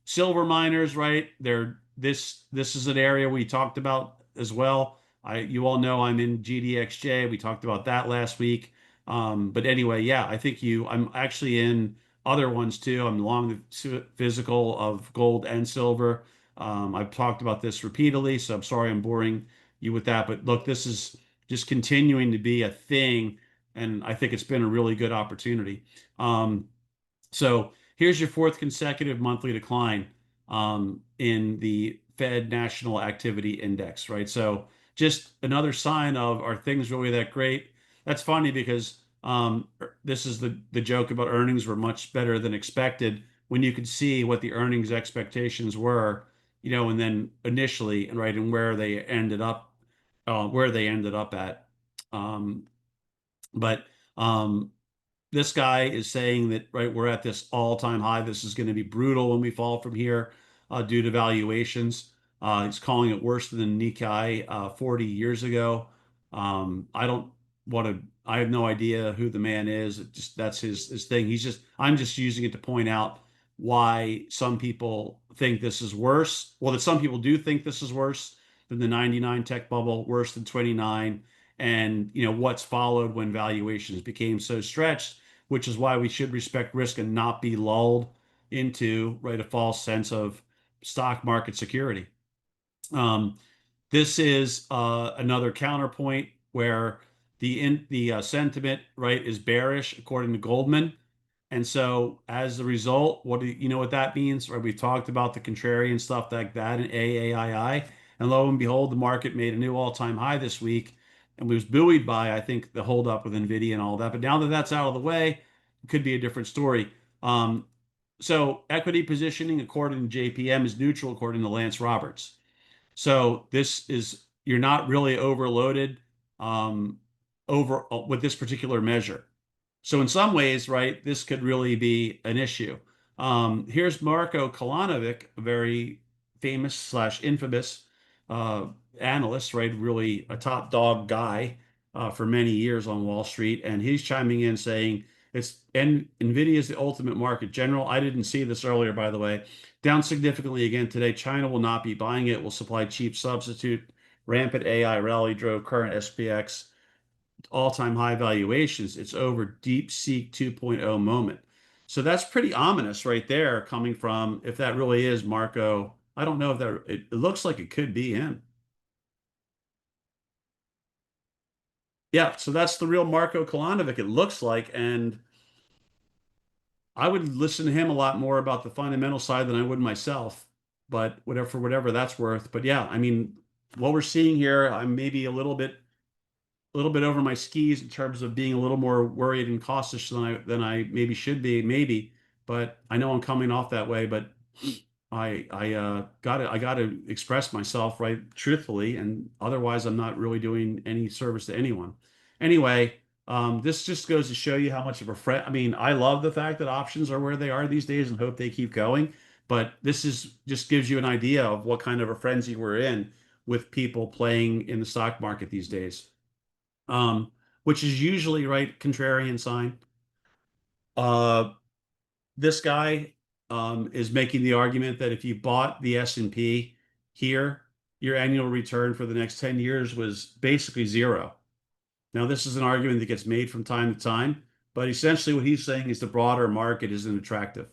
S1: Silver miners, right? This is an area we talked about as well. You all know I'm in GDXJ. We talked about that last week. But anyway, yeah, I'm actually in other ones too. I'm long the physical of gold and silver. I've talked about this repeatedly, so I'm sorry I'm boring you with that. But look, this is just continuing to be a thing, and I think it's been a really good opportunity. So here's your fourth consecutive monthly decline in the Fed National Activity Index, right? So just another sign of, are things really that great? That's funny because this is the joke about earnings were much better than expected when you could see what the earnings expectations were, and then initially, right, and where they ended up at. Um, but this guy is saying that, right, we're at this all-time high. This is going to be brutal when we fall from here due to valuations. He's calling it worse than Nikkei 40 years ago. I don't I have no idea who the man is. That's his thing. I'm just using it to point out why some people think this is worse. Well, that some people do think this is worse than the 99 tech bubble, worse than 29, and what's followed when valuations became so stretched, which is why we should respect risk and not be lulled into, right, a false sense of stock market security. This is another counterpoint where the sentiment, right, is bearish according to Goldman. And so as a result, what do you know what that means? Right, we've talked about the contrarian stuff like that in AAII. And lo and behold, the market made a new all-time high this week and was buoyed by, I think, the holdup with NVIDIA and all that. But now that that's out of the way, it could be a different story. So equity positioning, according to JPM, is neutral, according to Lance Roberts. So this is you're not really overloaded over with this particular measure. So in some ways, right, this could really be an issue. Here's Marko Kolanovic, a very famous slash infamous uh, analyst, right? Really a top dog guy for many years on Wall Street, and he's chiming in saying NVIDIA is the ultimate market general. I didn't see this earlier, by the way. Down significantly again today. China will not be buying it. Will supply cheap substitute. Rampant AI rally drove current SPX all-time high valuations. It's over DeepSeek 2.0 moment. So that's pretty ominous right there, coming from if that really is Marco. I don't know if that it looks like it could be him. Yeah, so that's the real Marco Kolanovic, it looks like, and I would listen to him a lot more about the fundamental side than I would myself. But whatever for whatever that's worth. But yeah, I mean, what we're seeing here, I'm maybe a little bit over my skis in terms of being a little more worried and cautious than I maybe should be, maybe. But I know I'm coming off that way. But I gotta express myself right truthfully, and otherwise I'm not really doing any service to anyone. Anyway, this just goes to show you how much of a friend. I mean, I love the fact that options are where they are these days and hope they keep going. But this is just gives you an idea of what kind of a frenzy we're in with people playing in the stock market these days, which is usually right contrarian sign. Uh, this guy is making the argument that if you bought the S&P here, your annual return for the next 10 years was basically zero. Now, this is an argument that gets made from time to time, but essentially what he's saying is the broader market isn't attractive.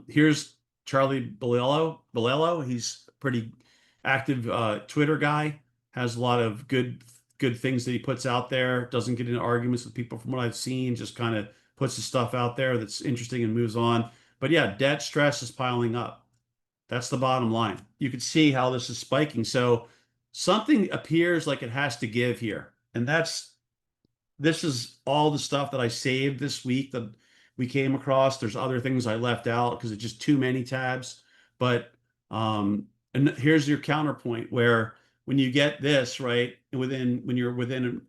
S1: Here's Charlie Bolello. He's a pretty active Twitter guy, has a lot of good things that he puts out there, doesn't get into arguments with people from what I've seen, just kind of puts the stuff out there that's interesting and moves on. But yeah, debt stress is piling up. That's the bottom line. You can see how this is spiking. So something appears like it has to give here. And this is all the stuff that I saved this week that we came across. There's other things I left out because it's just too many tabs. But and here's your counterpoint where when you get this right when you're within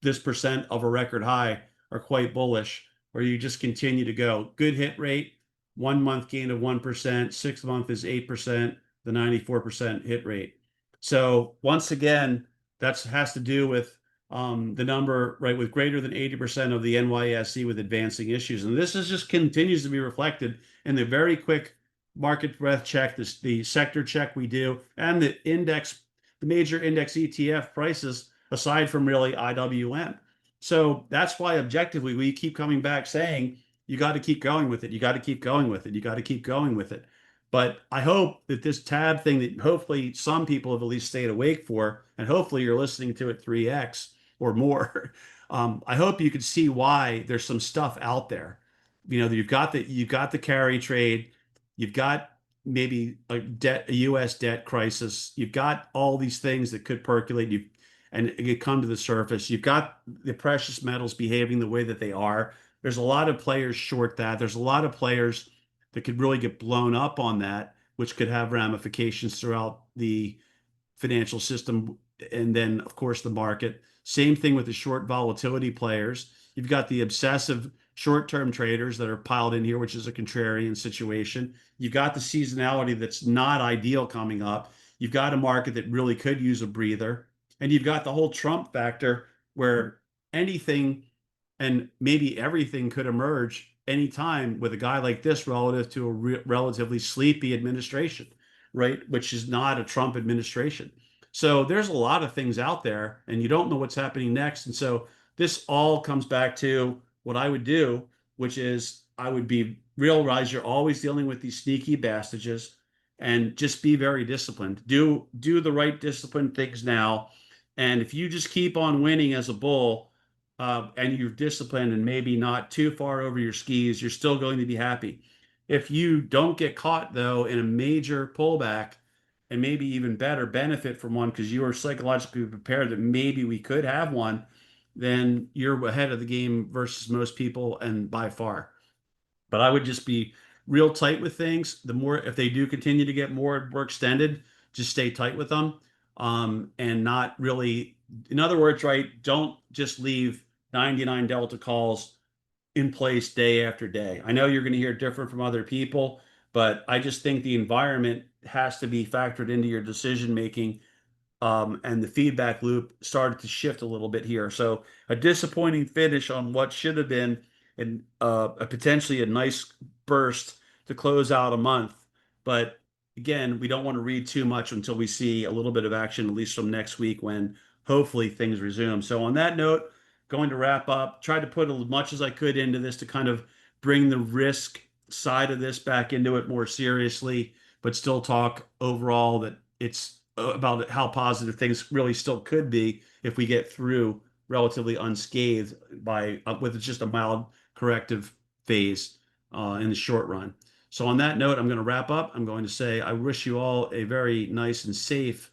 S1: this percent of a record high are quite bullish, where you just continue to go. Good hit rate, 1 month gain of 1%, 6 month is 8%, the 94% hit rate. So once again, that has to do with the number, right, with greater than 80% of the NYSE with advancing issues. And this is just continues to be reflected in the very quick market breadth check, the sector check we do, and the major index ETF prices, aside from really IWM. So that's why objectively we keep coming back saying you got to keep going with it. You got to keep going with it. You got to keep going with it. But I hope that this tab thing that hopefully some people have at least stayed awake for, and hopefully you're listening to it 3x or more. I hope you can see why there's some stuff out there. You've got the carry trade, you've got maybe a U.S. debt crisis, you've got all these things that could percolate and it come to the surface. You've got the precious metals behaving the way that they are. There's a lot of players short that. There's a lot of players that could really get blown up on that, which could have ramifications throughout the financial system and then of course the market. Same thing with the short volatility players. You've got the obsessive short-term traders that are piled in here, which is a contrarian situation. You've got the seasonality that's not ideal coming up. You've got a market that really could use a breather. And you've got the whole Trump factor where anything and maybe everything could emerge anytime with a guy like this relative to a relatively sleepy administration, right? Which is not a Trump administration. So there's a lot of things out there, and you don't know what's happening next. And so this all comes back to what I would do, which is I would realize you're always dealing with these sneaky bastages, and just be very disciplined. Do the right disciplined things now, and if you just keep on winning as a bull, and you're disciplined and maybe not too far over your skis, you're still going to be happy. If you don't get caught though in a major pullback and maybe even better benefit from one because you are psychologically prepared that maybe we could have one, then you're ahead of the game versus most people and by far. But I would just be real tight with things. The more, if they do continue to get more extended, just stay tight with them. And not really, in other words, right, don't just leave 99 Delta calls in place day after day. I know you're going to hear different from other people, but I just think the environment has to be factored into your decision making, and the feedback loop started to shift a little bit here. So a disappointing finish on what should have been a potentially a nice burst to close out a month. But again, we don't want to read too much until we see a little bit of action, at least from next week when hopefully things resume. So on that note, going to wrap up, tried to put as much as I could into this to kind of bring the risk side of this back into it more seriously, but still talk overall that it's about how positive things really still could be if we get through relatively unscathed by with just a mild corrective phase in the short run. So on that note, I'm going to wrap up. I'm going to say I wish you all a very nice and safe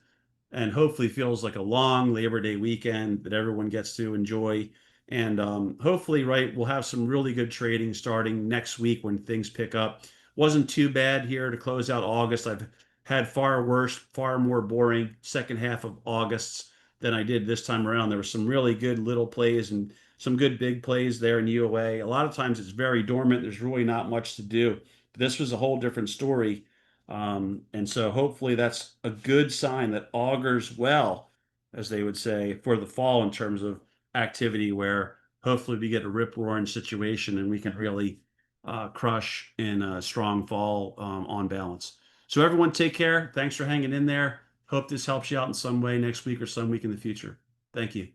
S1: and hopefully feels like a long Labor Day weekend that everyone gets to enjoy. And hopefully, right, we'll have some really good trading starting next week when things pick up. Wasn't too bad here to close out August. I've had far worse, far more boring second half of August than I did this time around. There were some really good little plays and some good big plays there in UOA. A lot of times it's very dormant. There's really not much to do. But this was a whole different story. And so hopefully that's a good sign that augurs well, as they would say, for the fall in terms of activity, where hopefully we get a rip roaring situation and we can really crush in a strong fall on balance. So everyone take care. Thanks for hanging in there. Hope this helps you out in some way next week or some week in the future. Thank you.